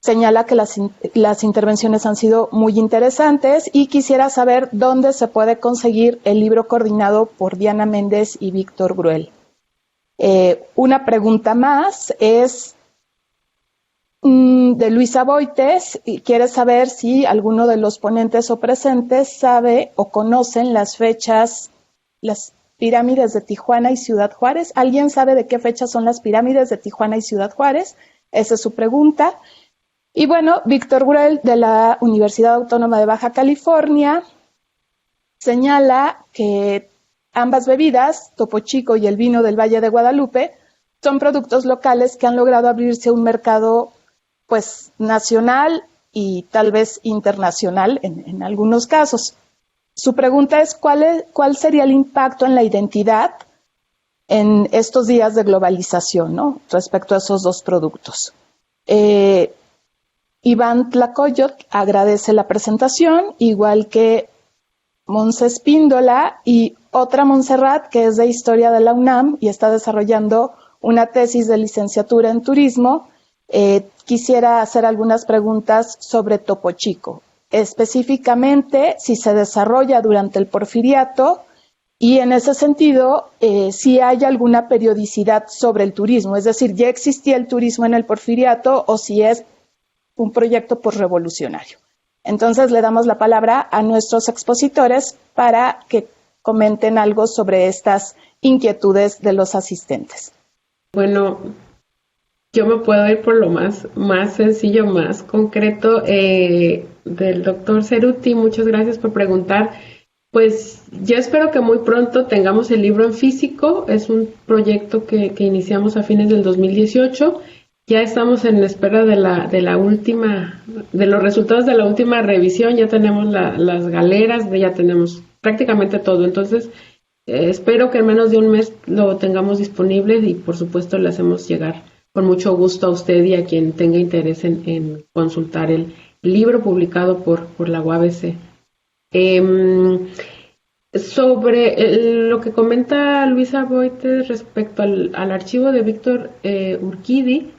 señala que las intervenciones han sido muy interesantes y quisiera saber dónde se puede conseguir el libro coordinado por Diana Méndez y Víctor Gruel. Una pregunta más es de Luis Aboites, y quiere saber si alguno de los ponentes o presentes sabe o conocen las fechas, las pirámides de Tijuana y Ciudad Juárez. ¿Alguien sabe de qué fechas son las pirámides de Tijuana y Ciudad Juárez? Esa es su pregunta. Y bueno, Víctor Gruel, de la Universidad Autónoma de Baja California, señala que ambas bebidas, Topo Chico y el vino del Valle de Guadalupe, son productos locales que han logrado abrirse a un mercado pues nacional y tal vez internacional en algunos casos. Su pregunta es ¿cuál sería el impacto en la identidad en estos días de globalización, ¿no?, respecto a esos 2 productos? Iván Tlacoyot agradece la presentación, igual que Montse Espíndola y otra Montserrat, que es de Historia de la UNAM y está desarrollando una tesis de licenciatura en turismo. Quisiera hacer algunas preguntas sobre Topo Chico, específicamente si se desarrolla durante el Porfiriato y en ese sentido si hay alguna periodicidad sobre el turismo, es decir, ¿ya existía el turismo en el Porfiriato o si es un proyecto posrevolucionario? Entonces le damos la palabra a nuestros expositores para que comenten algo sobre estas inquietudes de los asistentes. Bueno, yo me puedo ir por lo más sencillo, más concreto del doctor Ceruti. Muchas gracias por preguntar. Pues yo espero que muy pronto tengamos el libro en físico. Es un proyecto que iniciamos a fines del 2018. Ya estamos en espera de los resultados de la última revisión. Ya tenemos las galeras, ya tenemos prácticamente todo. Entonces, espero que en menos de un mes lo tengamos disponible y, por supuesto, le hacemos llegar con mucho gusto a usted y a quien tenga interés en consultar el libro publicado por la UABC. Sobre lo que comenta Luisa Boites respecto al archivo de Víctor Urquidi,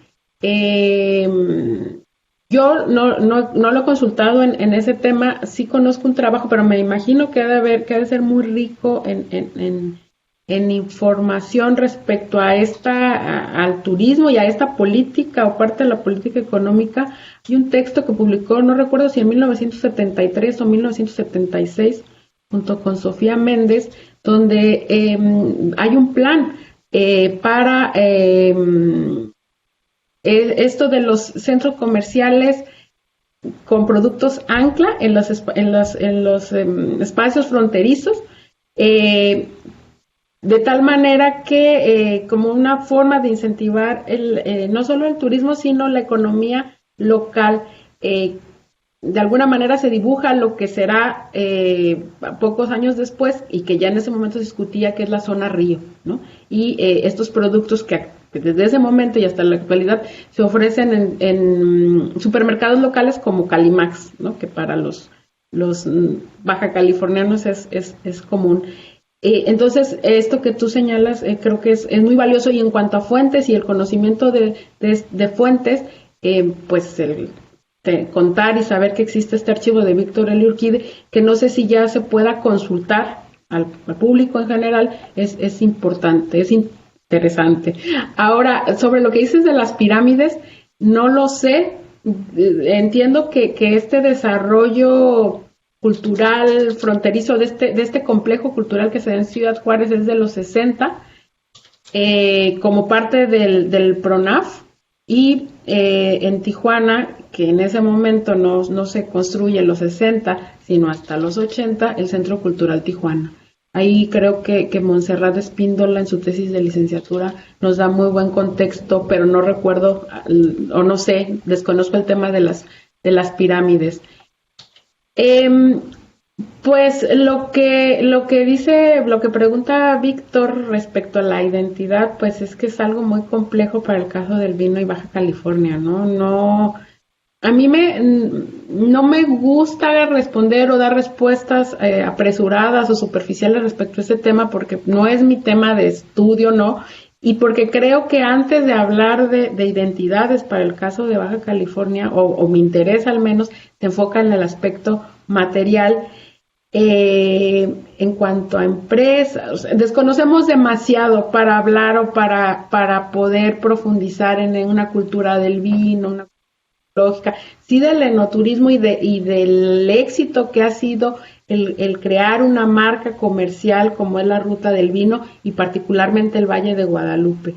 yo no lo he consultado en ese tema. Sí conozco un trabajo, pero me imagino que ha de ser muy rico en información respecto a al turismo y a esta política o parte de la política económica. Hay un texto que publicó, no recuerdo si en 1973 o 1976, junto con Sofía Méndez, donde hay un plan para esto de los centros comerciales con productos ancla en los espacios fronterizos, de tal manera que como una forma de incentivar no solo el turismo, sino la economía local. De alguna manera se dibuja lo que será pocos años después, y que ya en ese momento se discutía, que es la zona Río, ¿no? Y estos productos que desde ese momento y hasta la actualidad se ofrecen en supermercados locales como Calimax, ¿no? Que para los baja californianos es común. Entonces, esto que tú señalas creo que es muy valioso, y en cuanto a fuentes y el conocimiento de fuentes, pues contar y saber que existe este archivo de Víctor L. Urquidi, que no sé si ya se pueda consultar al público en general, es importante, es interesante. Ahora, sobre lo que dices de las pirámides, no lo sé. Entiendo que este desarrollo cultural fronterizo de este complejo cultural que se da en Ciudad Juárez es de los 60, como parte del PRONAF, y en Tijuana, que en ese momento no se construye en los 60, sino hasta los 80, el Centro Cultural Tijuana. Ahí creo que Montserrat Espíndola, en su tesis de licenciatura, nos da muy buen contexto, pero no recuerdo, o no sé, desconozco el tema de las pirámides. Pues lo que pregunta Víctor respecto a la identidad, pues es que es algo muy complejo para el caso del vino y Baja California, ¿no? A mí no me gusta responder o dar respuestas apresuradas o superficiales respecto a este tema, porque no es mi tema de estudio, ¿no? Y porque creo que antes de hablar de identidades para el caso de Baja California, o mi interés al menos, se enfoca en el aspecto material. En cuanto a empresas, desconocemos demasiado para hablar o para poder profundizar en una cultura del vino, una lógica, sí, del enoturismo y del éxito que ha sido el crear una marca comercial como es la Ruta del Vino, y particularmente el Valle de Guadalupe.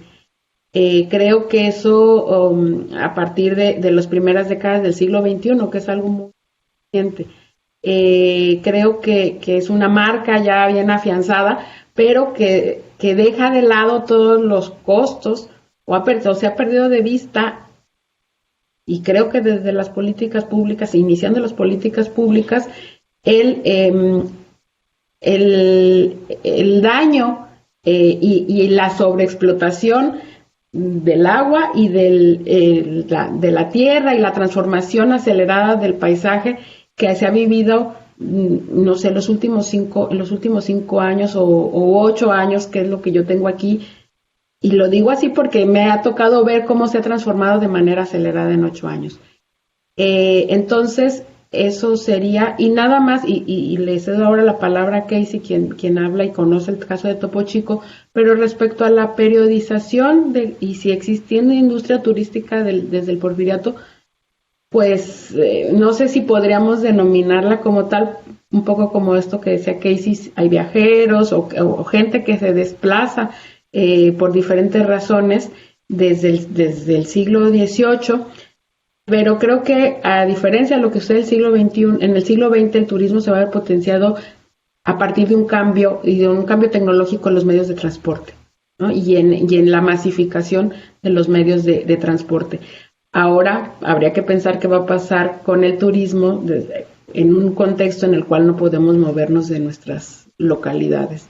Creo que eso a partir de las primeras décadas del siglo XXI, que es algo muy reciente. Creo que es una marca ya bien afianzada, pero que deja de lado todos los costos, o se ha perdido de vista. Y creo que desde las políticas públicas, iniciando las políticas públicas, el daño y la sobreexplotación del agua y de la tierra, y la transformación acelerada del paisaje que se ha vivido, no sé, los últimos 5 años o 8 años, que es lo que yo tengo aquí. Y lo digo así porque me ha tocado ver cómo se ha transformado de manera acelerada en 8 años. Entonces, eso sería, y nada más, y le cedo ahora la palabra a Casey, quien habla y conoce el caso de Topo Chico, pero respecto a la periodización y si existiendo industria turística desde el Porfiriato, pues no sé si podríamos denominarla como tal, un poco como esto que decía Casey, hay viajeros o gente que se desplaza por diferentes razones desde el siglo XVIII, pero creo que a diferencia de lo que sucede en el siglo XX, el turismo se va a ver potenciado a partir de un cambio tecnológico en los medios de transporte, ¿no? y en la masificación de los medios de transporte. Ahora habría que pensar qué va a pasar con el turismo en un contexto en el cual no podemos movernos de nuestras localidades.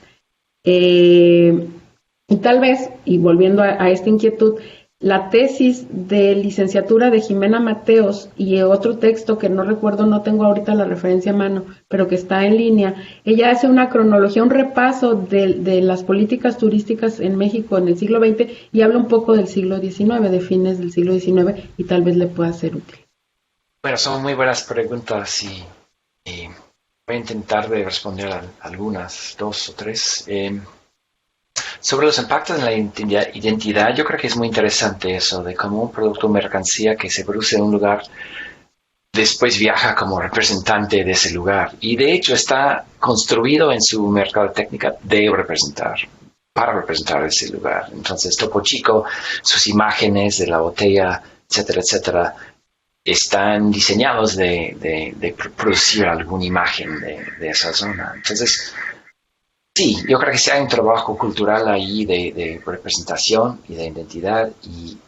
Y tal vez, y volviendo a esta inquietud, la tesis de licenciatura de Jimena Mateos y otro texto que no recuerdo, no tengo ahorita la referencia a mano, pero que está en línea. Ella hace una cronología, un repaso de las políticas turísticas en México en el siglo XX y habla un poco del siglo XIX, de fines del siglo XIX, y tal vez le pueda ser útil. Bueno, son muy buenas preguntas y voy a intentar de responder a algunas, 2 o 3. Sobre los impactos en la identidad, yo creo que es muy interesante eso, de cómo un producto o mercancía que se produce en un lugar después viaja como representante de ese lugar. Y de hecho está construido en su mercadotecnia para representar ese lugar. Entonces, Topo Chico, sus imágenes de la botella, etcétera, etcétera, están diseñados de producir alguna imagen de esa zona. Entonces, sí, yo creo que sí hay un trabajo cultural ahí de representación y de identidad, y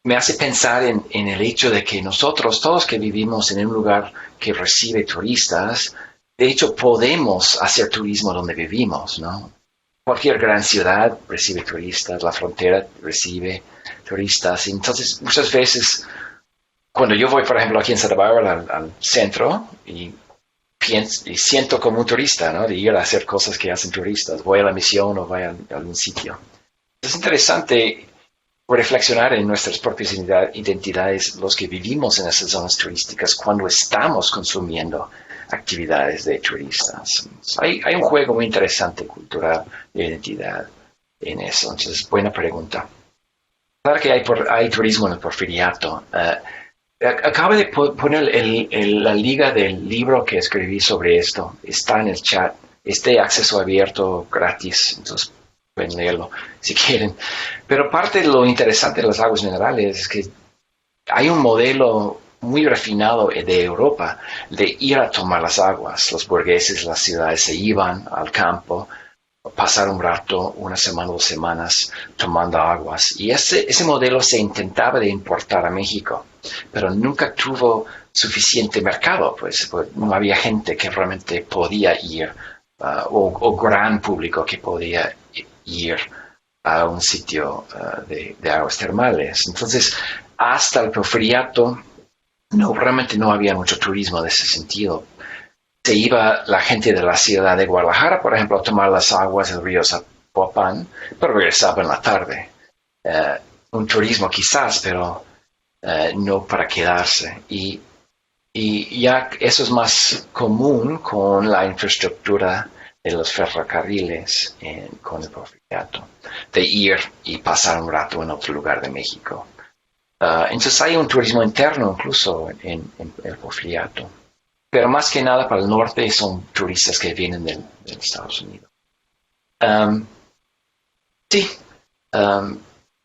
me hace pensar en el hecho de que nosotros, todos que vivimos en un lugar que recibe turistas, de hecho podemos hacer turismo donde vivimos, ¿no? Cualquier gran ciudad recibe turistas, la frontera recibe turistas, entonces muchas veces cuando yo voy, por ejemplo, aquí en Santa Bárbara al centro y siento como un turista, ¿no? De ir a hacer cosas que hacen turistas. Voy a la misión o voy a algún sitio. Es interesante reflexionar en nuestras propias identidades, los que vivimos en esas zonas turísticas, cuando estamos consumiendo actividades de turistas. Hay un juego muy interesante cultural de identidad en eso. Entonces, buena pregunta. Claro que hay turismo en el Porfiriato. Acabo de poner la liga del libro que escribí sobre esto. Está en el chat. Es de acceso abierto, gratis. Entonces pueden leerlo si quieren. Pero parte de lo interesante de las aguas minerales es que hay un modelo muy refinado de Europa de ir a tomar las aguas. Los burgueses, las ciudades se iban al campo, pasar un rato, una semana, 2 semanas, tomando aguas. Y ese modelo se intentaba de importar a México, pero nunca tuvo suficiente mercado, pues no había gente que realmente podía ir, o gran público que podía ir a un sitio de aguas termales. Entonces, hasta el Porfiriato, realmente no había mucho turismo de ese sentido. Se iba la gente de la ciudad de Guadalajara, por ejemplo, a tomar las aguas del río Zapopan, pero regresaba en la tarde. Un turismo quizás, pero no para quedarse. Y ya eso es más común con la infraestructura de los ferrocarriles con el Porfiriato, de ir y pasar un rato en otro lugar de México. Entonces hay un turismo interno incluso en el Porfiriato. Pero más que nada para el norte son turistas que vienen de Estados Unidos. Sí.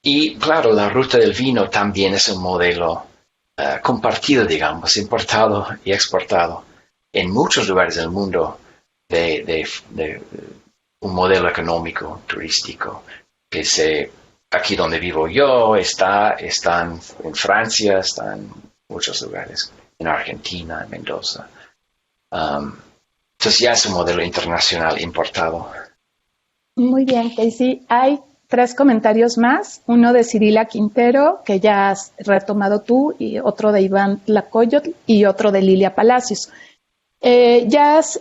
Y claro, la ruta del vino también es un modelo compartido, digamos, importado y exportado en muchos lugares del mundo de un modelo económico turístico que aquí donde vivo yo está en Francia, está en muchos lugares, en Argentina, en Mendoza. Entonces ya es un modelo internacional importado. Muy bien, Casey. Hay 3 comentarios más. Uno de Cirila Quintero, que ya has retomado tú, y otro de Iván Tlacoyotl y otro de Lilia Palacios. Ya has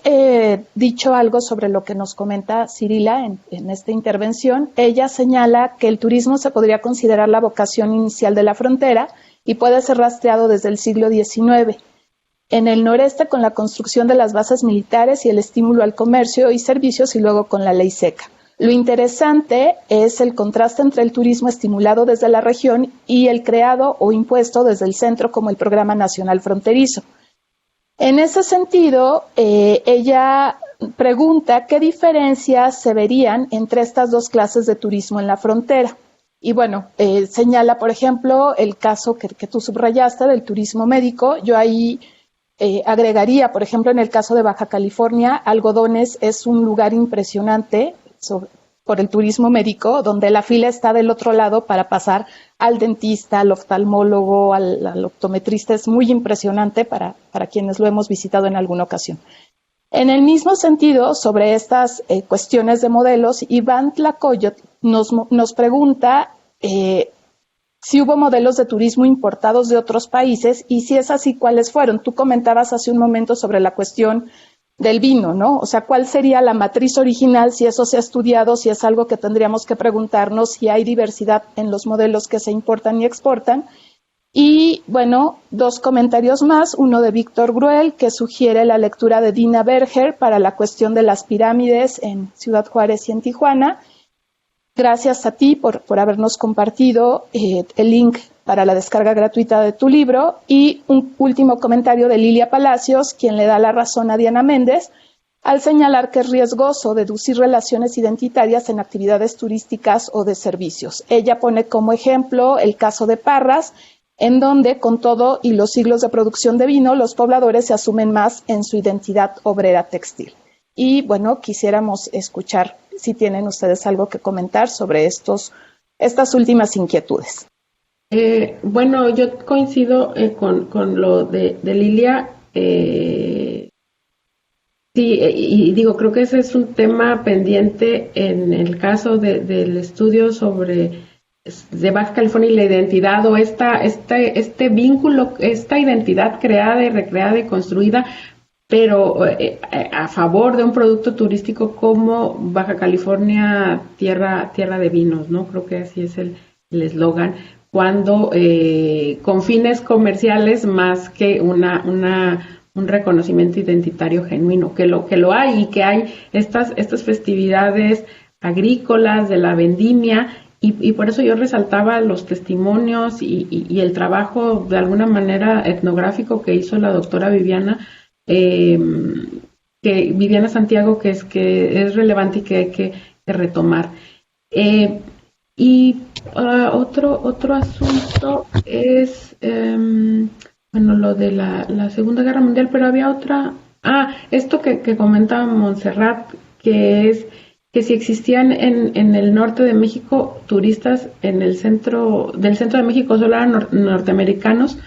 dicho algo sobre lo que nos comenta Cirila en esta intervención. Ella señala que el turismo se podría considerar la vocación inicial de la frontera y puede ser rastreado desde el siglo XIX. En el noreste con la construcción de las bases militares y el estímulo al comercio y servicios, y luego con la ley seca. Lo interesante es el contraste entre el turismo estimulado desde la región y el creado o impuesto desde el centro como el Programa Nacional Fronterizo. En ese sentido, ella pregunta qué diferencias se verían entre estas 2 clases de turismo en la frontera. Y bueno, señala, por ejemplo, el caso que tú subrayaste del turismo médico. Yo ahí agregaría, por ejemplo, en el caso de Baja California, Algodones es un lugar impresionante por el turismo médico, donde la fila está del otro lado para pasar al dentista, al oftalmólogo, al optometrista. Es muy impresionante para quienes lo hemos visitado en alguna ocasión. En el mismo sentido, sobre estas cuestiones de modelos, Iván Tlacoyotl nos pregunta si hubo modelos de turismo importados de otros países y si es así, ¿cuáles fueron? Tú comentabas hace un momento sobre la cuestión del vino, ¿no? O sea, ¿cuál sería la matriz original si eso se ha estudiado, si es algo que tendríamos que preguntarnos, si hay diversidad en los modelos que se importan y exportan? Y, bueno, 2 comentarios más, uno de Víctor Gruel, que sugiere la lectura de Dina Berger para la cuestión de las pirámides en Ciudad Juárez y en Tijuana. Gracias a ti por habernos compartido el link para la descarga gratuita de tu libro. Y un último comentario de Lilia Palacios, quien le da la razón a Diana Méndez, al señalar que es riesgoso deducir relaciones identitarias en actividades turísticas o de servicios. Ella pone como ejemplo el caso de Parras, en donde, con todo y los siglos de producción de vino, los pobladores se asumen más en su identidad obrera textil. Y, bueno, quisiéramos escuchar si tienen ustedes algo que comentar sobre estas últimas inquietudes. Bueno, yo coincido con lo de Lilia. Sí, y digo, creo que ese es un tema pendiente en el caso del estudio de Baja California y la identidad o este vínculo, esta identidad creada y recreada y construida, pero a favor de un producto turístico como Baja California, tierra de vinos, ¿no? Creo que así es el eslogan, cuando con fines comerciales más que un reconocimiento identitario genuino, que lo hay, y que hay estas festividades agrícolas de la vendimia, y por eso yo resaltaba los testimonios y el trabajo de alguna manera etnográfico que hizo la doctora Viviana Santiago, que es relevante y que hay que retomar. Otro asunto es lo de la Segunda Guerra Mundial, pero había otra. Esto que comentaba Montserrat, que es que si existían en el norte de México turistas del centro de México solo eran norteamericanos.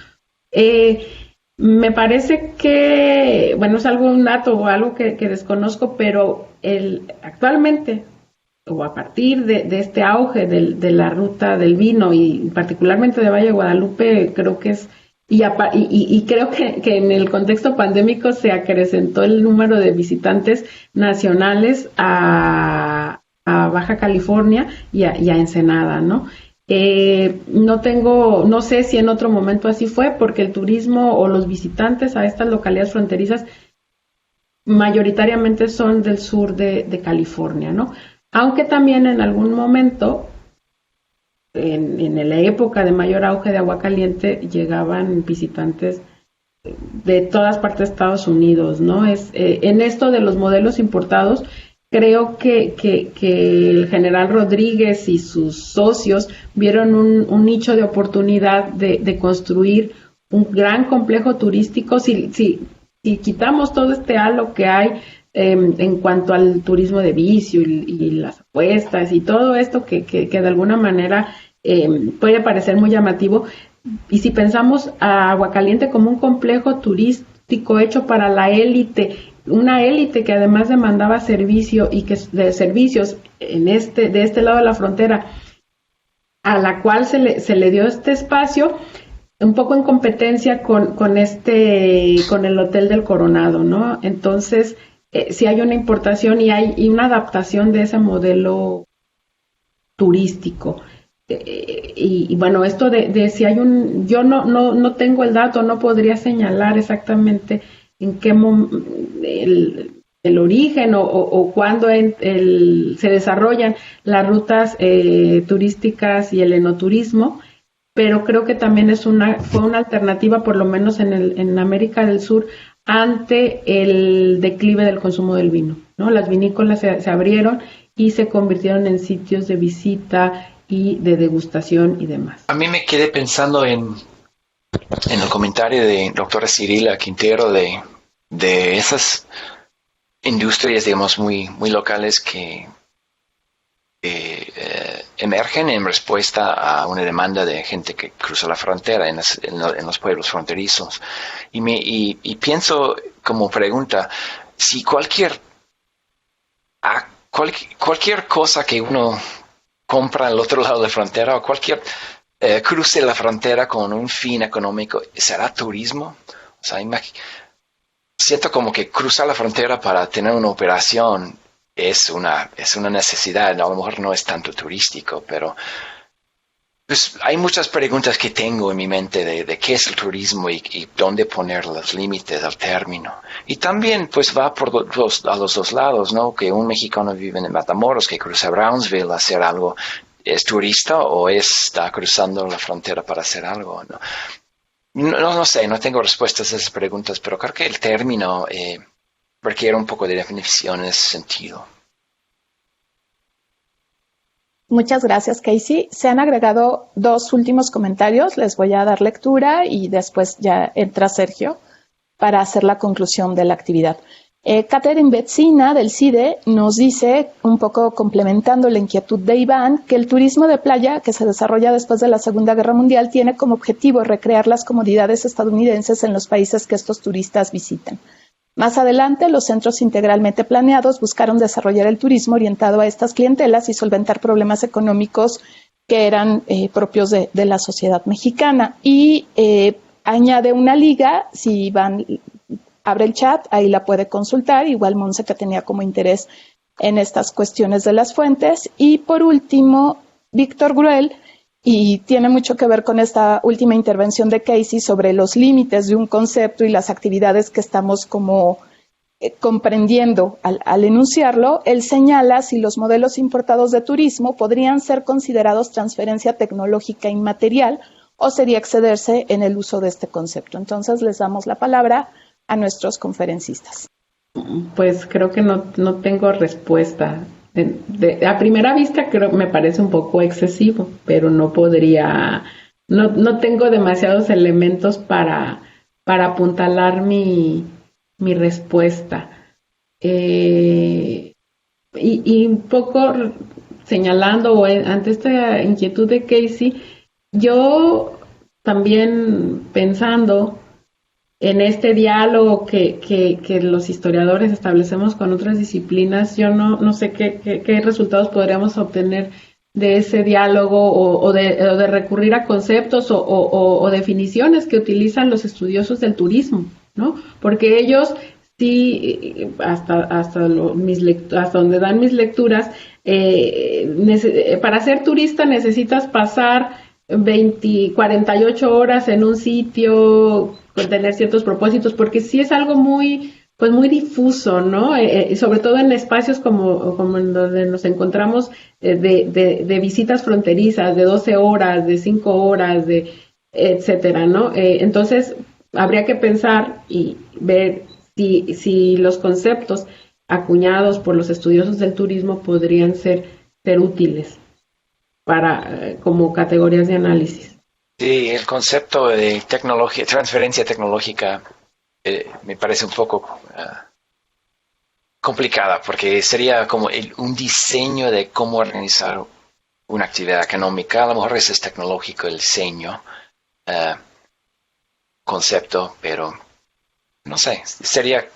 Me parece que, es un dato o algo que desconozco, pero actualmente, o a partir de este auge de la ruta del vino y particularmente de Valle de Guadalupe, creo que es, y creo que en el contexto pandémico se acrecentó el número de visitantes nacionales a Baja California y a Ensenada, ¿no? No sé si en otro momento así fue, porque el turismo o los visitantes a estas localidades fronterizas mayoritariamente son del sur de California, ¿no? Aunque también en algún momento, en la época de mayor auge de agua caliente, llegaban visitantes de todas partes de Estados Unidos, ¿no? En esto de los modelos importados, creo que el general Rodríguez y sus socios vieron un nicho de oportunidad de construir un gran complejo turístico. Si quitamos todo este halo que hay en cuanto al turismo de vicio y las apuestas y todo esto que de alguna manera puede parecer muy llamativo, y si pensamos a Aguacaliente como un complejo turístico hecho para la élite, una élite que además demandaba servicio y que de servicios de este lado de la frontera, a la cual se le dio este espacio, un poco en competencia con el Hotel del Coronado, ¿no? Entonces, sí hay una importación y una adaptación de ese modelo turístico. Esto de si hay yo no tengo el dato, no podría señalar exactamente en qué el origen o cuándo se desarrollan las rutas turísticas y el enoturismo, pero creo que también fue una alternativa, por lo menos en América del Sur, ante el declive del consumo del vino, ¿no? Las vinícolas se abrieron y se convirtieron en sitios de visita y de degustación y demás. A mí me quedé pensando en el comentario de doctora Cirila Quintero de esas industrias, digamos, muy, muy locales que emergen en respuesta a una demanda de gente que cruza la frontera en los pueblos fronterizos. Y pienso como pregunta, si cualquier cosa que uno compra al otro lado de la frontera, o cualquier cruce la frontera con un fin económico, ¿será turismo? O sea, siento como que cruzar la frontera para tener una operación es una necesidad, a lo mejor no es tanto turístico, pero pues, hay muchas preguntas que tengo en mi mente de qué es el turismo y dónde poner los límites al término. Y también pues va a los dos lados, ¿no? Que un mexicano vive en Matamoros, que cruza Brownsville a hacer algo, ¿es turista o está cruzando la frontera para hacer algo? No sé, no tengo respuestas a esas preguntas, pero creo que el término requiere un poco de definición en ese sentido. Muchas gracias, Casey. Se han agregado 2 últimos comentarios. Les voy a dar lectura y después ya entra Sergio para hacer la conclusión de la actividad. Catherine Betzina del CIDE nos dice, un poco complementando la inquietud de Iván, que el turismo de playa que se desarrolla después de la Segunda Guerra Mundial tiene como objetivo recrear las comodidades estadounidenses en los países que estos turistas visitan. Más adelante, los centros integralmente planeados buscaron desarrollar el turismo orientado a estas clientelas y solventar problemas económicos que eran propios de la sociedad mexicana. Y añade una liga, si Iván abre el chat, ahí la puede consultar, igual Monse que tenía como interés en estas cuestiones de las fuentes. Y por último, Víctor Gruel, y tiene mucho que ver con esta última intervención de Casey sobre los límites de un concepto y las actividades que estamos como comprendiendo al enunciarlo. Él señala si los modelos importados de turismo podrían ser considerados transferencia tecnológica inmaterial o sería excederse en el uso de este concepto. Entonces les damos la palabra a nuestros conferencistas. Pues creo que no tengo respuesta. A primera vista me parece un poco excesivo, pero no tengo demasiados elementos para apuntalar mi respuesta. Y un poco señalando ante esta inquietud de Casey, yo también pensando en este diálogo que los historiadores establecemos con otras disciplinas, yo no sé qué resultados podríamos obtener de ese diálogo o de recurrir a conceptos o definiciones que utilizan los estudiosos del turismo, ¿no? Porque ellos sí, hasta donde dan mis lecturas, para ser turista necesitas pasar 48 horas en un sitio, con tener ciertos propósitos, porque sí es algo muy difuso, ¿no? Sobre todo en espacios como en donde nos encontramos de visitas fronterizas, de 12 horas, de 5 horas, etcétera, ¿no? Entonces, habría que pensar y ver si los conceptos acuñados por los estudiosos del turismo podrían ser útiles como categorías de análisis. Sí, el concepto de transferencia tecnológica me parece un poco complicada, porque sería como un diseño de cómo organizar una actividad económica. A lo mejor eso es tecnológico, el diseño, concepto, pero no sé, sería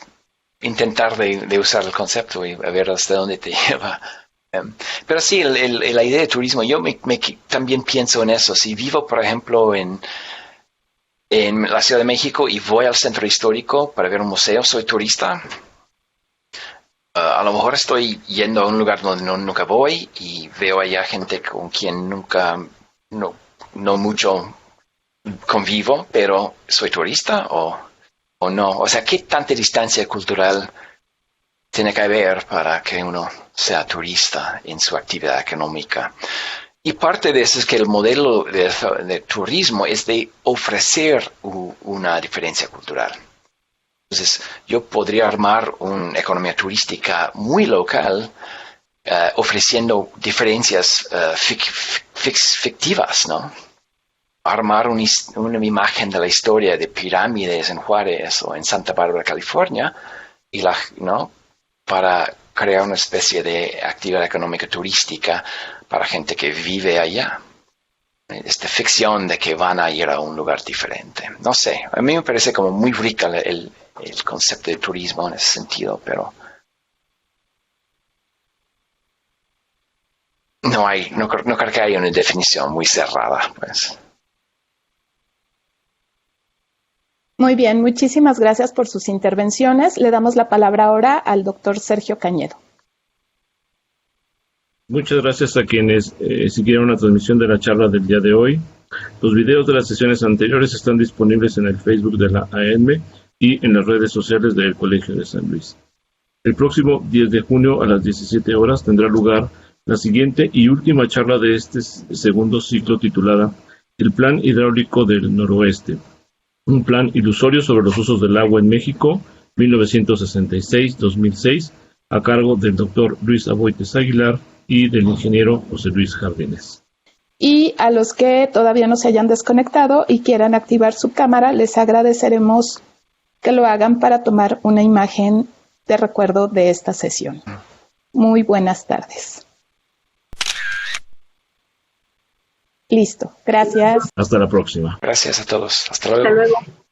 intentar de usar el concepto y a ver hasta dónde te lleva. Pero sí, la idea de turismo, yo también pienso en eso. Si vivo, por ejemplo, en la Ciudad de México y voy al centro histórico para ver un museo, soy turista. A lo mejor estoy yendo a un lugar donde nunca voy y veo allá gente con quien no mucho convivo, pero ¿soy turista o no? O sea, ¿qué tanta distancia cultural tiene que haber para que uno sea turista en su actividad económica? Y parte de eso es que el modelo de turismo es de ofrecer una diferencia cultural. Entonces, yo podría armar una economía turística muy local, ofreciendo diferencias fictivas, ¿no? Armar una imagen de la historia de pirámides en Juárez o en Santa Bárbara, California, ¿no? Para crear una especie de actividad económica turística para gente que vive allá. Esta ficción de que van a ir a un lugar diferente. No sé, a mí me parece como muy rica el concepto de turismo en ese sentido, pero... no creo que haya una definición muy cerrada, pues. Muy bien, muchísimas gracias por sus intervenciones. Le damos la palabra ahora al doctor Sergio Cañedo. Muchas gracias a quienes siguieron la transmisión de la charla del día de hoy. Los videos de las sesiones anteriores están disponibles en el Facebook de la AENME y en las redes sociales del Colegio de San Luis. El próximo 10 de junio a las 17 horas tendrá lugar la siguiente y última charla de este segundo ciclo titulada El Plan Hidráulico del Noroeste, un plan ilusorio sobre los usos del agua en México, 1966-2006, a cargo del doctor Luis Aboites Aguilar y del ingeniero José Luis Jardines. Y a los que todavía no se hayan desconectado y quieran activar su cámara, les agradeceremos que lo hagan para tomar una imagen de recuerdo de esta sesión. Muy buenas tardes. Listo, gracias. Hasta la próxima. Gracias a todos. Hasta luego. Hasta luego.